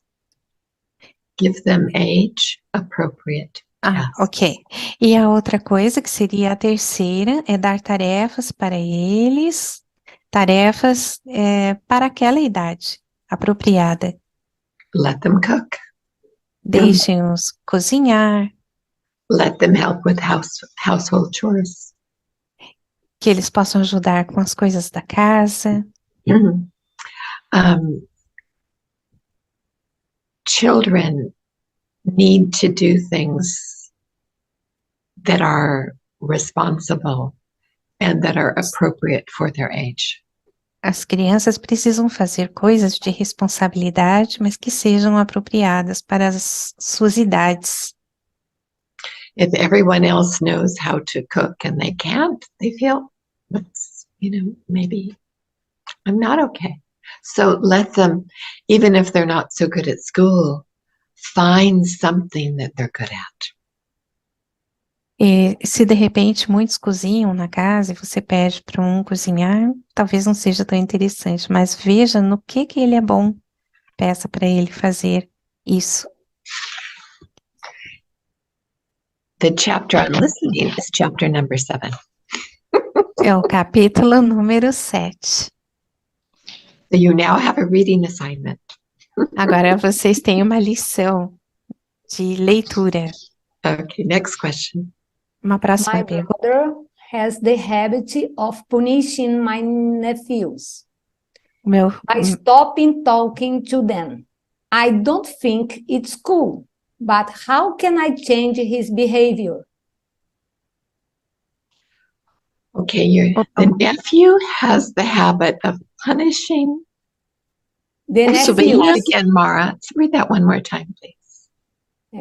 Give them age-appropriate tasks. ok. E a outra coisa que seria a terceira é dar tarefas para eles, tarefas para aquela idade apropriada. Let them cook. Deixem-os cozinhar, Let them help with household chores. que eles possam ajudar com as coisas da casa. Children need to do things that are responsible and that are appropriate for their age. As crianças precisam fazer coisas de responsabilidade, mas que sejam apropriadas para as suas idades. If everyone else knows how to cook and they can't, they feel, that's, maybe I'm not okay. So let them, even if they're not so good at school, find something that they're good at. E se de repente muitos cozinham na casa e você pede para um cozinhar, talvez não seja tão interessante, mas veja no que ele é bom. Peça para ele fazer isso. The chapter on listening is chapter number 7. É o capítulo número 7. So you now have a reading assignment. Agora vocês têm uma lição de leitura. Okay, next question. Uma próxima My pergunta. brother has the habit of punishing my nephews by stopping talking to them. I don't think it's cool, but how can I change his behavior? Okay, the nephew has the habit of punishing. The So read that nephews, again, Mara. Read that one more time, please.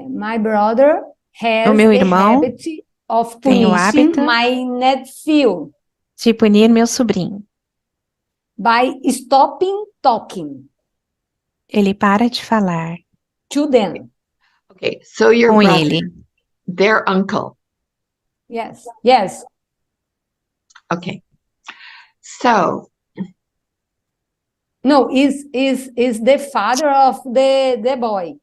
my brother has O meu the irmão habit of tem o punishing hábito my nephew de punir meu sobrinho. by stopping talking Ele para de falar to them. Okay, so your com brother, ele. their uncle. Yes, yes. Okay, so No, is the father of the boy.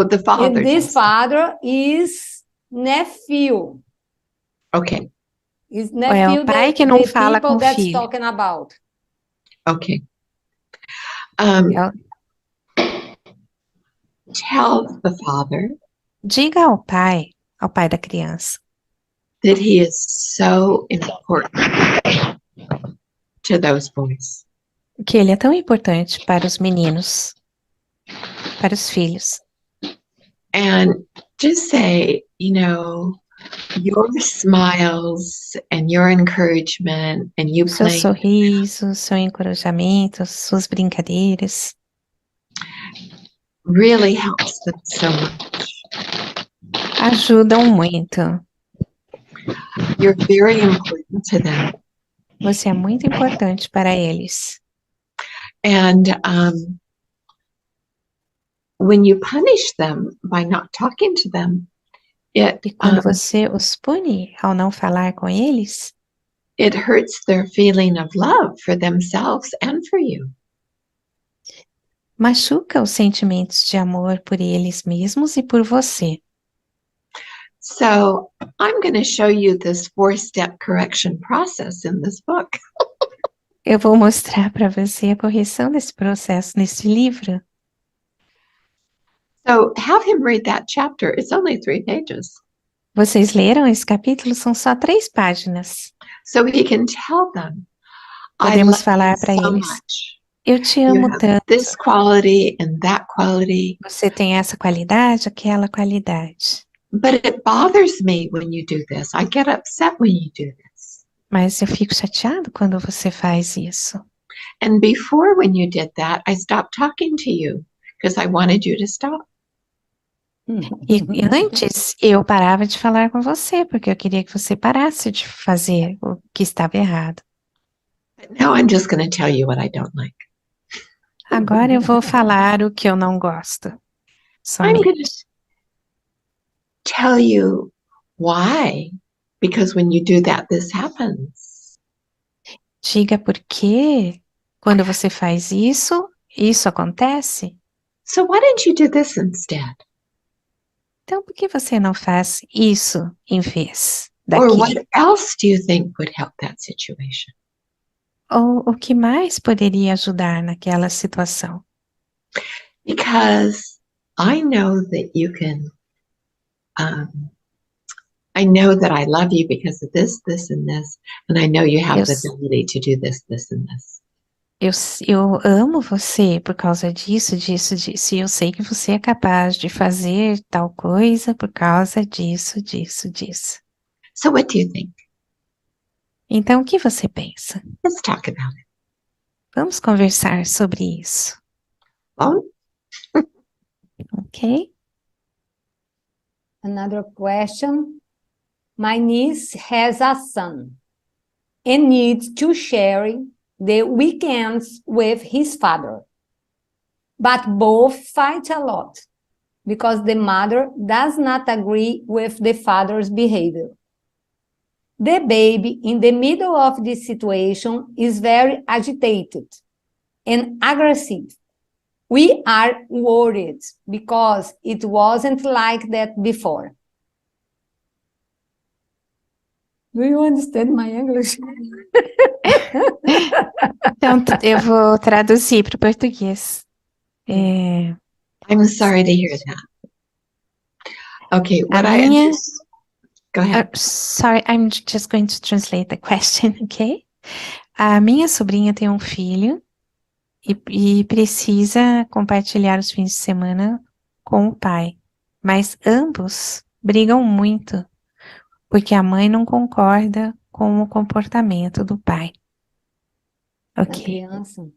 the father. And this does. father is nephew. Okay, Is É nephew o pai the, que não the fala com people o that's filho. talking about. okay. É Tell the father Diga ao pai da criança, that he is so important to those boys. que ele é tão importante para os meninos, para os filhos. And just say, your smiles and your encouragement and you Seu playing sorriso, seu encorajamento, suas brincadeiras, really helps them so much. ajudam muito. You're very important to them. Você é muito importante para eles. And when you punish them by not talking to them, E quando você os pune ao não falar com eles, it hurts their feeling of love for themselves and for you. machuca os sentimentos de amor por eles mesmos e por você. So I'm going to show you this 4-step correction process in this book. Eu vou mostrar para você a correção desse processo nesse livro. So have him read that chapter. It's only 3 pages. Vocês leram esse capítulo? São só 3 páginas. So he can tell them, I Podemos love falar you para so eles. much. Eu te You amo have tanto. this quality and that quality. Você tem essa qualidade, aquela qualidade. But it bothers me when you do this. I get upset when you do this. Mas eu fico chateado quando você faz isso. And before, when you did that, I stopped talking to you because I wanted you to stop. E antes eu parava de falar com você, porque eu queria que você parasse de fazer o que estava errado. But now I'm just going to tell you what I don't like. Agora eu vou falar o que eu não gosto. I'm going Somente. to tell you why. Because when you do that, this happens. Diga por quê. Quando você faz isso, isso acontece. So why don't you do this instead? Então, por que você não faz isso em vez Or what daquilo? else do you think would help that situation? Ou o que mais poderia ajudar naquela situação? Because I know that you can, I know that I love you because of this, this, and this, and I know you have Eu, the ability to do this, this, and this. eu amo você por causa disso, disso, disso. E eu sei que você é capaz de fazer tal coisa por causa disso, disso, disso. So what do you think? Então, o que você pensa? Let's talk about it. Vamos conversar sobre isso, Well, ok? Another question. My niece has a son and needs to share the weekends with his father. But both fight a lot because the mother does not agree with the father's behavior. The baby in the middle of this situation is very agitated and aggressive. We are worried because it wasn't like that before. Do you understand my English? Então, eu vou traduzir para o português. É, I'm sorry to hear that. Okay, what A I minha- understand. Go ahead. sorry, I'm just going to translate the question, ok? A minha sobrinha tem um filho e precisa compartilhar os fins de semana com o pai. Mas ambos brigam muito, porque a mãe não concorda com o comportamento do pai. Da Ok. criança.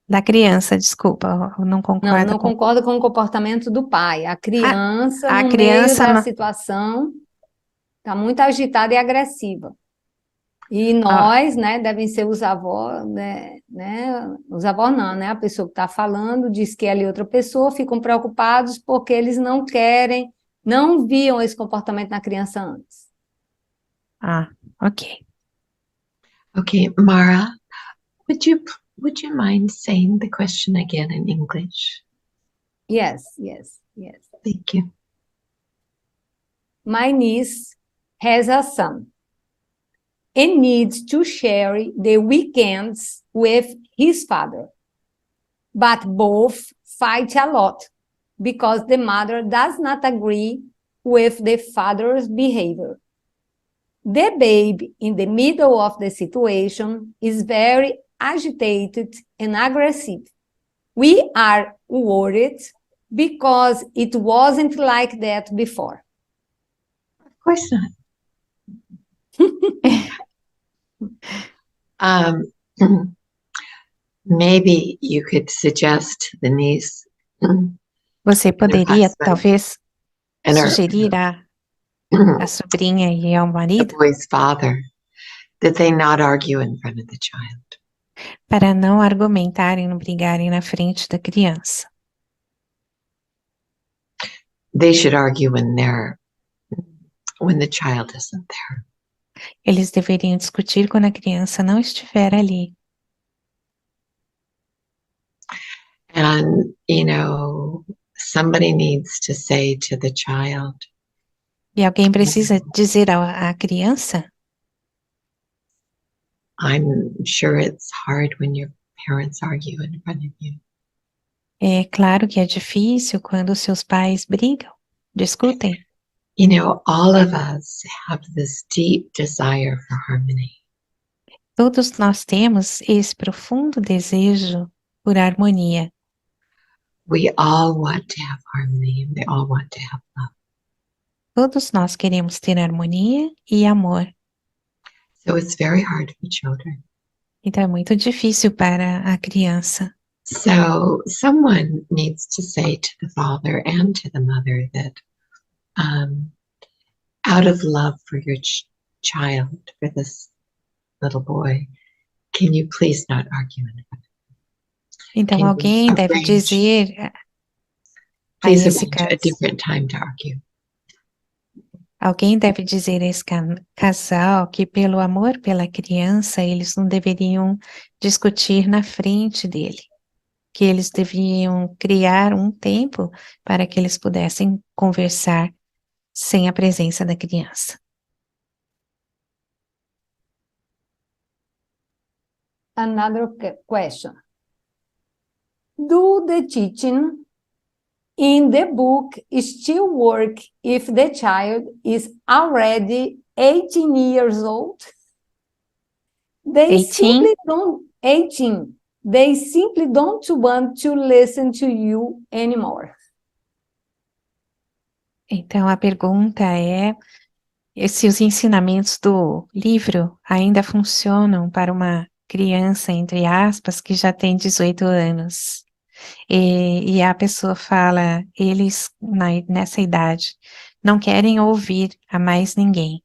Da criança, desculpa, não concorda Não com... concorda com o comportamento do pai. A criança, a no criança meio da não- situação, está muito agitada e agressiva. E nós, né, devem ser os avós, né, os avós não, né, a pessoa que está falando diz que ela e outra pessoa ficam preocupados porque eles não querem, não viam esse comportamento na criança antes. Ok. Okay, Mara, would you mind saying the question again in English? Yes. Thank you. My niece has a son and needs to share the weekends with his father. But both fight a lot because the mother does not agree with the father's behavior. The baby in the middle of the situation is very agitated and aggressive. We are worried because it wasn't like that before. Of course not. Maybe you could suggest the niece Você poderia, husband. talvez, and her, sugerir a sobrinha e ao the marido boy's father that they not argue in front of the child. para não argumentarem, não brigarem na frente da criança. They should argue when the child isn't there. Eles deveriam discutir quando a criança não estiver ali. And, somebody needs to say to the child, E alguém precisa dizer à criança: I'm sure it's hard when your parents argue in front of you. é claro que é difícil quando seus pais brigam, discutem. All of us have this deep desire for harmony. Todos nós temos esse profundo desejo por harmonia. We all want to have harmony and we all want to have love. Todos nós queremos ter harmonia e amor. So it's very hard for children. Então é muito difícil para a criança. So someone needs to say to the father and to the mother that out of love for your child, for this little boy, can you please not argue in front? Então Can you alguém deve arrange, dizer a please esse arrange a caso, different time to argue? alguém deve dizer a esse casal que pelo amor pela criança eles não deveriam discutir na frente dele, que eles deviam criar um tempo para que eles pudessem conversar sem a presença da criança. Another question. Do the teaching in the book still work if the child is already 18 years old? They 18? simply don't 18. They simply don't want to listen to you anymore. Então a pergunta é se os ensinamentos do livro ainda funcionam para uma criança, entre aspas, que já tem 18 anos. E a pessoa fala, eles nessa idade não querem ouvir a mais ninguém.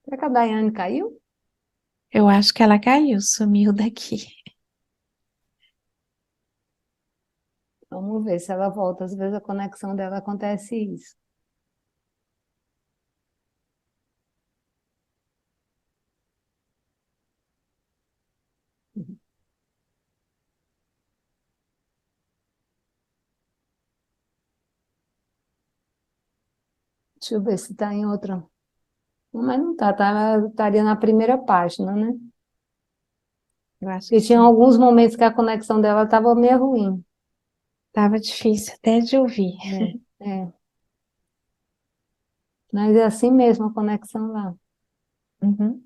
Será que a Diane caiu? Eu acho que ela caiu, sumiu daqui. Vamos ver se ela volta. Às vezes a conexão dela acontece isso. Deixa eu ver se está em outra. Mas não está, estaria na primeira página, né? Eu acho Porque que tinha alguns momentos que a conexão dela estava meio ruim. estava difícil até de ouvir. É. Mas é assim mesmo a conexão lá. Uhum.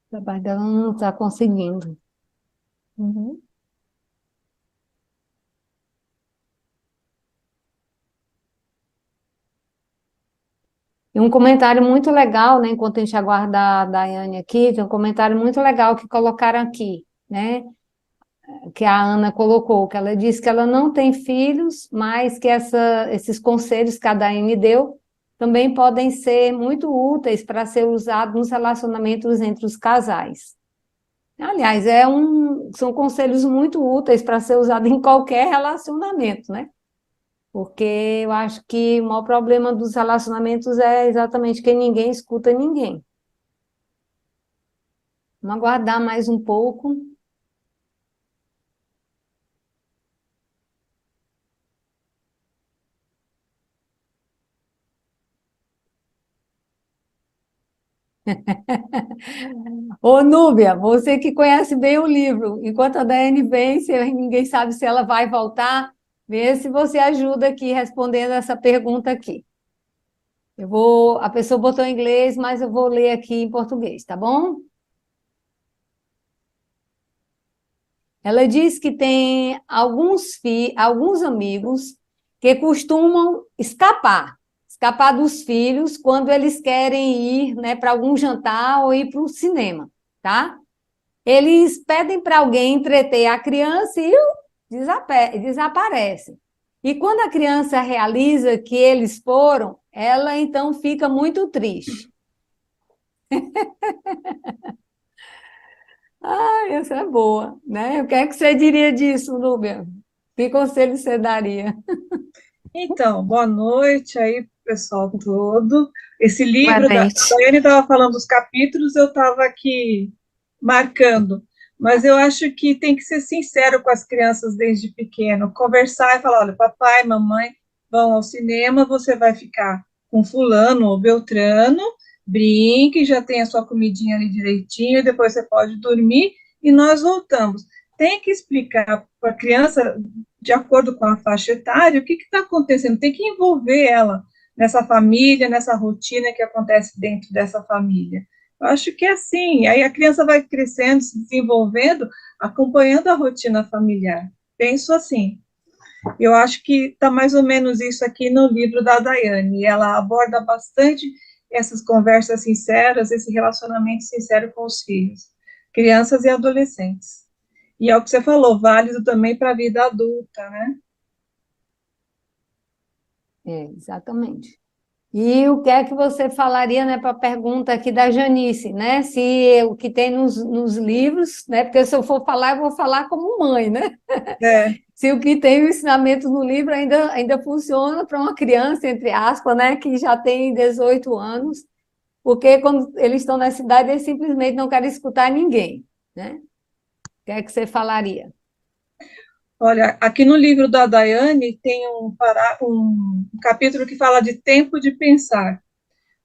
O trabalho dela não está conseguindo. Uhum. E um comentário muito legal, né? Enquanto a gente aguarda a Daiane aqui, tem um comentário muito legal que colocaram aqui, né? Que a Ana colocou, que ela disse que ela não tem filhos, mas que esses conselhos que a Daiane deu também podem ser muito úteis para ser usados nos relacionamentos entre os casais. Aliás, são conselhos muito úteis para ser usado em qualquer relacionamento, né? Porque eu acho que o maior problema dos relacionamentos é exatamente que ninguém escuta ninguém. Vamos aguardar mais um pouco. Ô, Núbia, você que conhece bem o livro, enquanto a Daiane vem, ninguém sabe se ela vai voltar, vê se você ajuda aqui respondendo essa pergunta aqui. A pessoa botou em inglês, mas eu vou ler aqui em português, tá bom? Ela diz que tem alguns amigos que costumam escapar dos filhos quando eles querem ir, né, para algum jantar ou ir para o cinema, tá? Eles pedem para alguém entreter a criança e desaparece. E quando a criança realiza que eles foram, ela então fica muito triste. Essa é boa, né? O que é que você diria disso, Núbia? Que conselho você daria? Então, boa noite aí, pessoal todo. Esse Boa livro, a noite. Daiane estava falando dos capítulos, eu estava aqui marcando, mas eu acho que tem que ser sincero com as crianças desde pequeno, conversar e falar, olha, papai, mamãe vão ao cinema, você vai ficar com fulano ou beltrano, brinque, já tem a sua comidinha ali direitinho, depois você pode dormir e nós voltamos. Tem que explicar para a criança de acordo com a faixa etária, o que está acontecendo? Tem que envolver ela nessa família, nessa rotina que acontece dentro dessa família. Eu acho que é assim, aí a criança vai crescendo, se desenvolvendo, acompanhando a rotina familiar. Penso assim. Eu acho que está mais ou menos isso aqui no livro da Diane. Ela aborda bastante essas conversas sinceras, esse relacionamento sincero com os filhos, crianças e adolescentes. E é o que você falou, válido também para a vida adulta, né? Exatamente. E o que é que você falaria, né, para a pergunta aqui da Janice, né? Se o que tem nos livros, né? Porque se eu for falar, eu vou falar como mãe, né? É, Se o que tem o ensinamento no livro ainda funciona para uma criança, entre aspas, né, que já tem 18 anos, porque quando eles estão nessa idade, eles simplesmente não querem escutar ninguém, né? O que é que você falaria? olha, aqui no livro da Diane tem um capítulo que fala de tempo de pensar,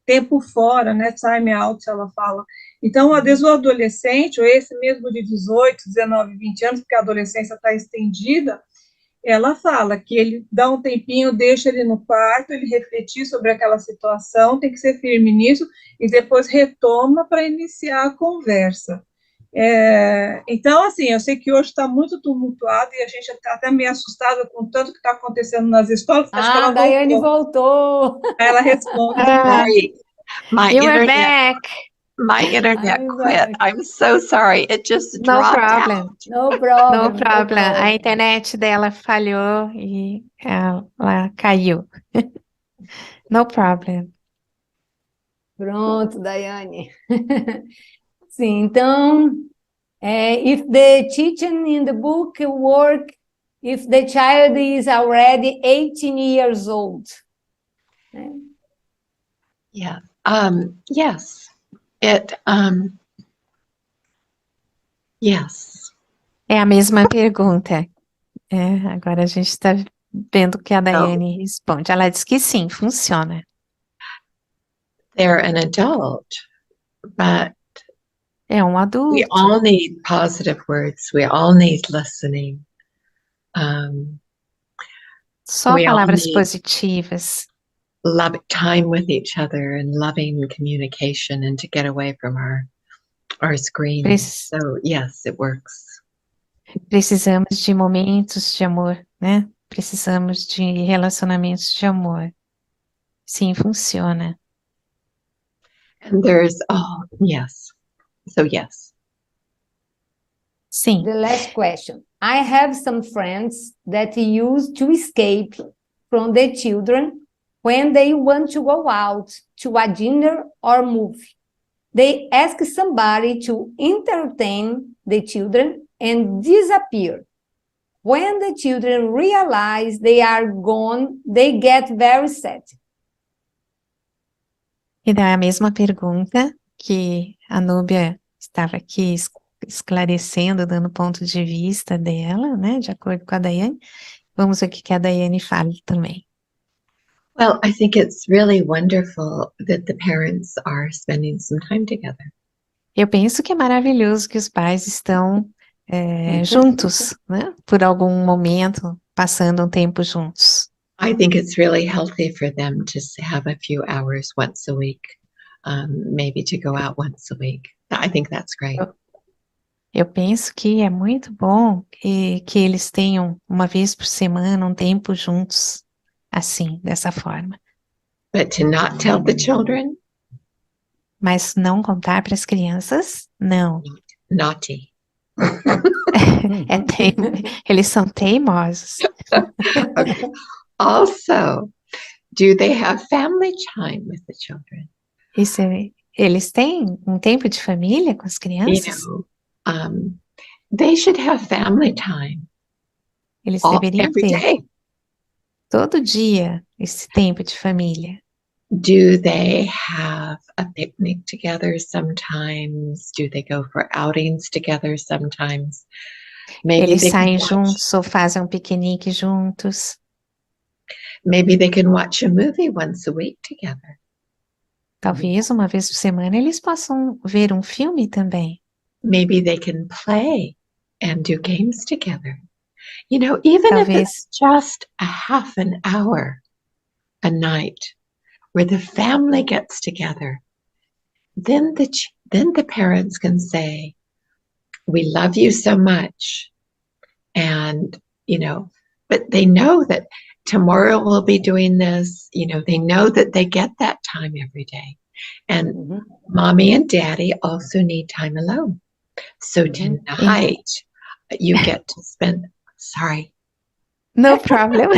tempo fora, né? Time out, ela fala. Então, às vezes, o adolescente, ou esse mesmo de 18, 19, 20 anos, porque a adolescência está estendida, ela fala que ele dá um tempinho, deixa ele no quarto, ele refletir sobre aquela situação, tem que ser firme nisso, e depois retoma para iniciar a conversa. Então, assim, eu sei que hoje está muito tumultuado e a gente está até meio assustada com tanto que está acontecendo nas escolas. Acho que Ah, ela a Daiane voltou. voltou! Aí ela responde. Ah, Sorry, my you are internet, back. my internet I'm quit. back. I'm so sorry. It just No dropped out. problem. No No problem, no problem. A problem. internet dela falhou e ela caiu. No problem. Pronto, Daiane. Sim, então, if the teaching in the book work, if the child is already 18 years old. Né? Yeah. Yes. Yes. É a mesma pergunta. Agora a gente está vendo o que a So Daiane responde. Ela diz que sim, funciona. they're an adult, but É um we adulto. all need positive words. We all need listening. Só We all palavras need positivas. time with each other and loving communication and to get away from our screens. So yes, it works. Precisamos de momentos de amor, né? Precisamos de relacionamentos de amor. Sim, funciona. And yes. So yes. Sim. The last question. I have some friends that use to escape from the children when they want to go out to a dinner or movie. They ask somebody to entertain the children and disappear. When the children realize they are gone, they get very sad. E dá a mesma pergunta que a Núbia estava aqui esclarecendo, dando ponto de vista dela, né? De acordo com a Daiane. Vamos ver o que a Daiane fala também. Well, I think it's really wonderful that the parents are spending some time together. Eu penso que é maravilhoso que os pais estão juntos, né? Por algum momento, passando um tempo juntos. I think it's really healthy for them to have a few hours once a week, maybe to go out once a week. I think that's great. Eu penso que é muito bom que eles tenham uma vez por semana um tempo juntos, assim, dessa forma. But to not tell the children, Mas não contar para as crianças, não. naughty. Eles são teimosos. Okay. Also, do they have family time with the children? Eles têm um tempo de família com as You crianças? know, they should have family time Eles deveriam every ter day. todo dia esse tempo de família. Do they have a picnic together sometimes? Do they go for outings together sometimes? Maybe Eles they can saem watch, juntos ou fazem um piquenique juntos. maybe they can watch a movie once a week together. Talvez uma vez por semana eles possam ver um filme também. Maybe they can play and do games together. You know, even if Talvez, it's just a half an hour a night where the family gets together, then the parents can say, we love you so much. And, you know, but they know that tomorrow we'll be doing this. You know, they know that they get that time every day. And mommy and daddy also need time alone. So tonight you get to spend, sorry. no problem.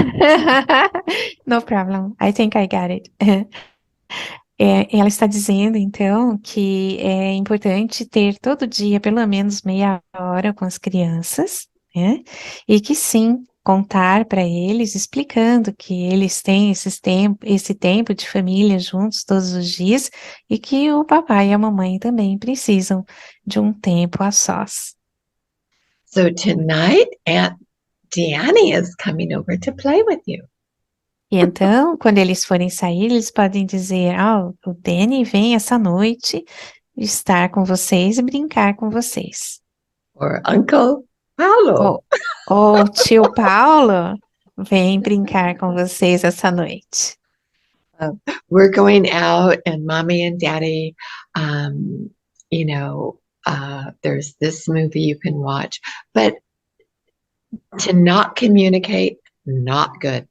No problem. I think I got it. Ela está dizendo, então, que é importante ter todo dia pelo menos meia hora com as crianças, né? E que sim, contar para eles, explicando que eles têm esse tempo de família juntos todos os dias e que o papai e a mamãe também precisam de um tempo a sós. So tonight, Aunt Diane is coming over to play with you. E então, quando eles forem sair, eles podem dizer, o Danny vem essa noite estar com vocês e brincar com vocês. Or Uncle Paulo. Ou tio Paulo vem brincar com vocês essa noite. We're going out and mommy and daddy, you know, there's this movie you can watch, but to not communicate, not good.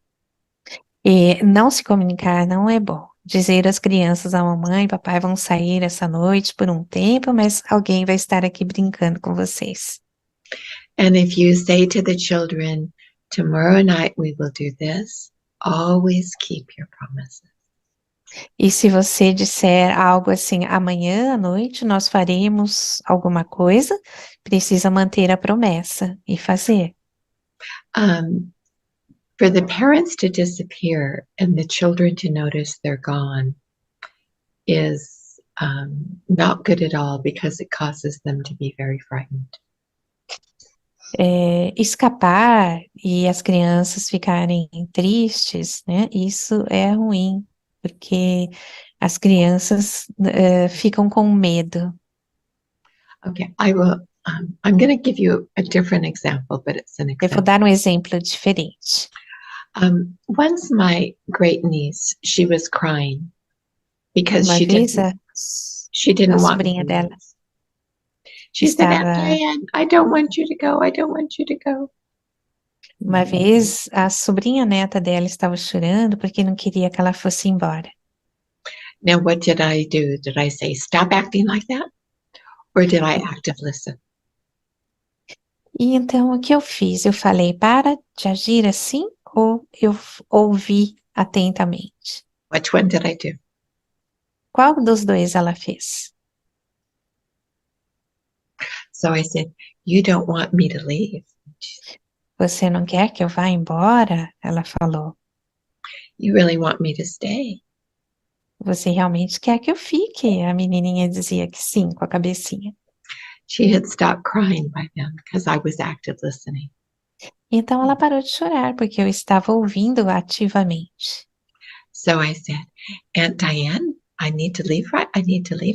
E não se comunicar não é bom. Dizer às crianças, a mamãe e papai vão sair essa noite por um tempo, mas alguém vai estar aqui brincando com vocês. And if you say to the children, tomorrow night we will do this, always keep your promises. E se você disser algo assim, amanhã à noite nós faremos alguma coisa, precisa manter a promessa e fazer. For the parents to disappear and the children to notice they're gone is not good at all because it causes them to be very frightened. Escapar e as crianças ficarem tristes, né? Isso é ruim, porque as crianças ficam com medo. Okay, I will. I'm going to give you a different example, but it's an Eu vou example. dar um exemplo diferente. Once my great niece, she was crying because Uma she vez didn't a want sobrinha me to dela leave. She said, Aunt estava... Diane, I don't want you to go. I don't want you to go. Uma vez a sobrinha neta dela estava chorando porque não queria que ela fosse embora. Now, what did I do? Did I say, stop acting like that? Or did I active listen? E então o que eu fiz? Eu falei, para de agir assim, ou eu ouvi atentamente? Which one did I do? Qual dos dois ela fez? So I said, you don't want me to leave. Você não quer que eu vá embora? Ela falou. You really want me to stay. Você realmente quer que eu fique? A menininha dizia que sim, com a cabecinha. She had stopped crying by then because I was active listening. Então ela parou de chorar, porque eu estava ouvindo ativamente. So I said, Aunt Diane, I need to leave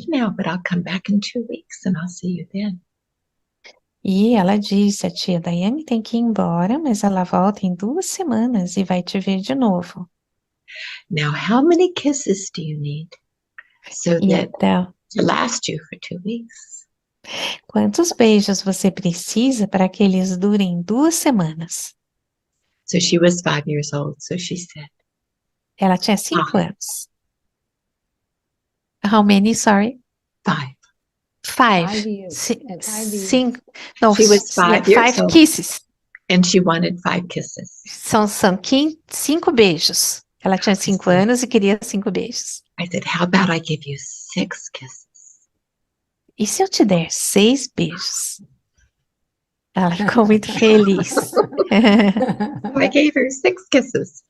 now, but I'll come back in 2 weeks and I'll see you then. E ela disse, a tia Diane tem que ir embora, mas ela volta em 2 semanas e vai te ver de novo. Now, how many kisses do you need so E that então, to last you for 2 weeks? quantos beijos você precisa para que eles durem 2 semanas? So she was 5 years old. So she said, Ela tinha 5 anos. How many, sorry? 5. 5 years. 5 years. 5. No, She was 5 years 5 old. kisses. And she wanted 5 kisses. São 5 beijos. Ela tinha 5 anos e queria 5 beijos. I said, how about I give you 6 kisses? E se eu te der 6 beijos? Ela ficou muito feliz. So I gave her 6 kisses.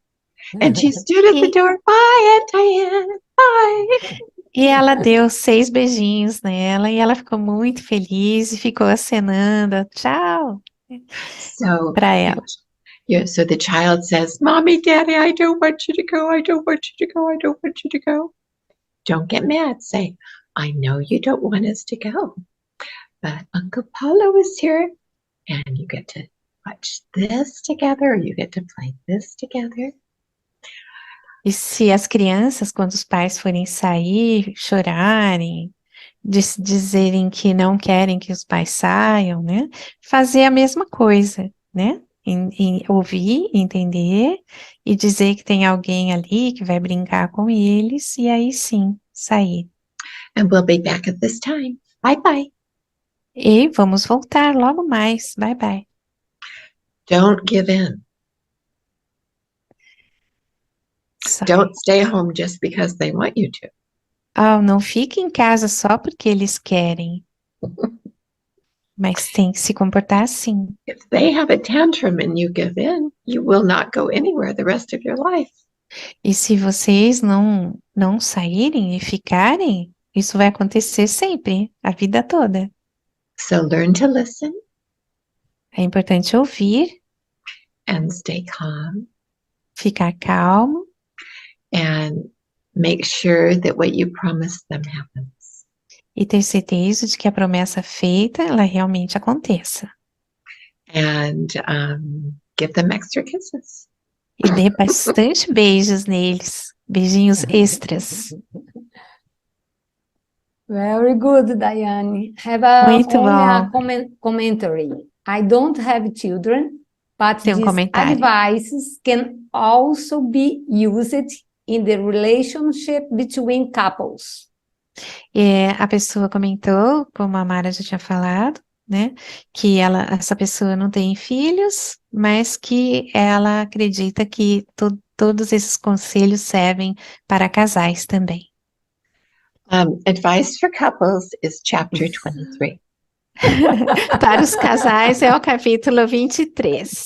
And she stood at the door, bye, Aunt Diane, bye. E ela deu 6 beijinhos nela e ela ficou muito feliz e ficou acenando, tchau, So, para ela. yeah, so the child says, Mommy, Daddy, I don't want you to go. I don't want you to go. I don't want you to go. Don't get mad. Say, I know you don't want us to go, but Uncle Paulo is here, and you get to watch this together, or you get to play this together. E se as crianças, quando os pais forem sair, chorarem, dizerem que não querem que os pais saiam, né? Fazer a mesma coisa, né? Em ouvir, entender e dizer que tem alguém ali que vai brincar com eles e aí sim, sair. And we'll be back at this time. Bye bye. E vamos voltar logo mais. Bye, bye. Don't give in. Só. Don't stay home just because they want you to. Não fique em casa só porque eles querem. Mas tem que se comportar assim. If they have a tantrum and you give in, you will not go anywhere the rest of your life. E se vocês não saírem e ficarem, isso vai acontecer sempre, a vida toda. So learn to listen É importante ouvir, and stay calm ficar calmo and make sure that what you promised them happens. e ter certeza de que a promessa feita, ela realmente aconteça. And give them extra kisses. E dê bastante beijos neles, beijinhos extras. Very good, Diane. Have a, Muito only a bom. commentary. I don't have children, but Tem these comentário. advices can also be used in the relationship between couples. A pessoa comentou, como a Mara já tinha falado, né, que essa pessoa não tem filhos, mas que ela acredita que todos esses conselhos servem para casais também. Advice for couples is chapter 23. Para os casais é o capítulo 23.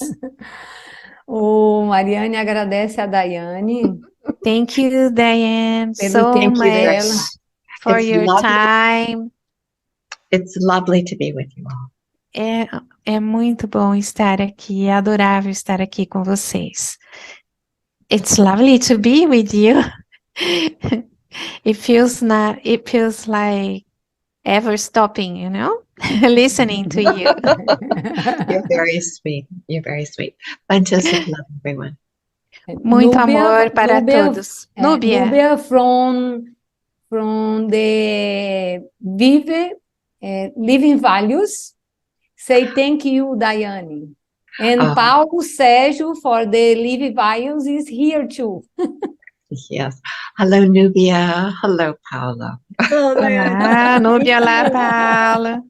O Mariane agradece a Daiane Thank you, Diane, pelo so tempo dela. much for It's your lovely. time. It's lovely to be with you all. É muito bom estar aqui, é adorável estar aqui com vocês. It's lovely to be with you. It feels like ever stopping, you know, listening to you. You're very sweet. You're very sweet. Bunches of love, everyone. Muito amor para todos. Núbia. Núbia from the Living Values. Say thank you, Diane. And Paulo Sérgio for the Living Values is here too. Yes. Hello, Nubia. Hello, Paolo. Olá, Núbia, olá, Paula.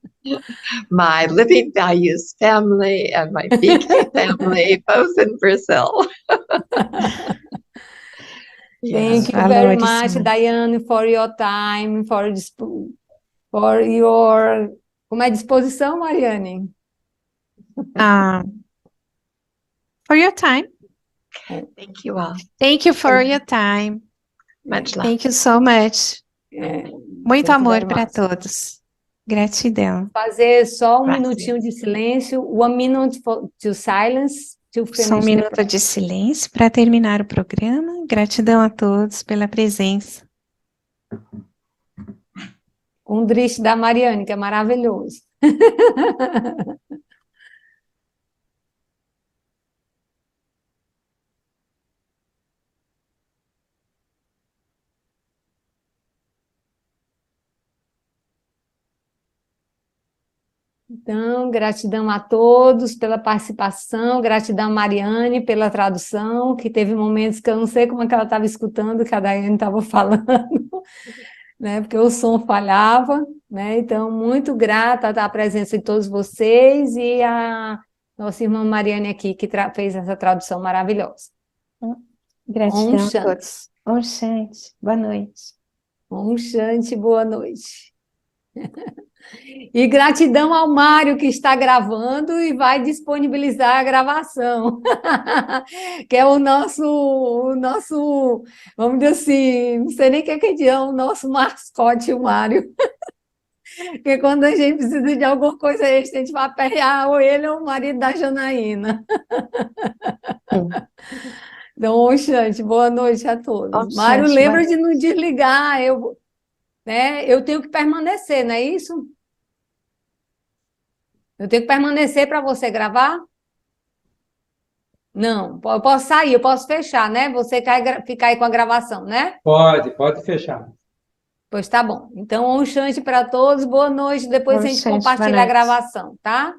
My Living Values family and my BK family, both in Brazil. Thank you very much, Diane, for your time, for your... Como é disposição, Mariane? For your time. Thank you all. Thank you for your time. Much love. Thank you so much. Muito amor para much. Todos. Gratidão. Fazer só minutinho de silêncio. 1 minute to silence. Só minuto de silêncio para terminar o programa. Gratidão a todos pela presença. Um drish da Mariane, que é maravilhoso. Então, gratidão a todos pela participação, gratidão a Mariane pela tradução, que teve momentos que eu não sei como é que ela estava escutando, que a Daiane estava falando, né, porque o som falhava, né, então muito grata à presença de todos vocês e a nossa irmã Mariane aqui, que fez essa tradução maravilhosa. Gratidão a todos. Om Shanti, boa noite. Om Shanti, boa noite. E gratidão ao Mário, que está gravando e vai disponibilizar a gravação, que é o nosso, vamos dizer assim, não sei nem o que é, o nosso mascote, o Mário. Porque quando a gente precisa de alguma coisa extra, a gente vai aperrear ou ele ou o marido da Janaína. Então, Xante, boa noite a todos. Mário, lembra de não desligar, eu tenho que permanecer, não é isso? Eu tenho que permanecer para você gravar? Não, eu posso sair, eu posso fechar, né? Você quer ficar aí com a gravação, né? Pode fechar. Pois tá bom. Então, um chante para todos, boa noite. Depois Boa a gente noite, boa compartilha a noite. gravação, tá?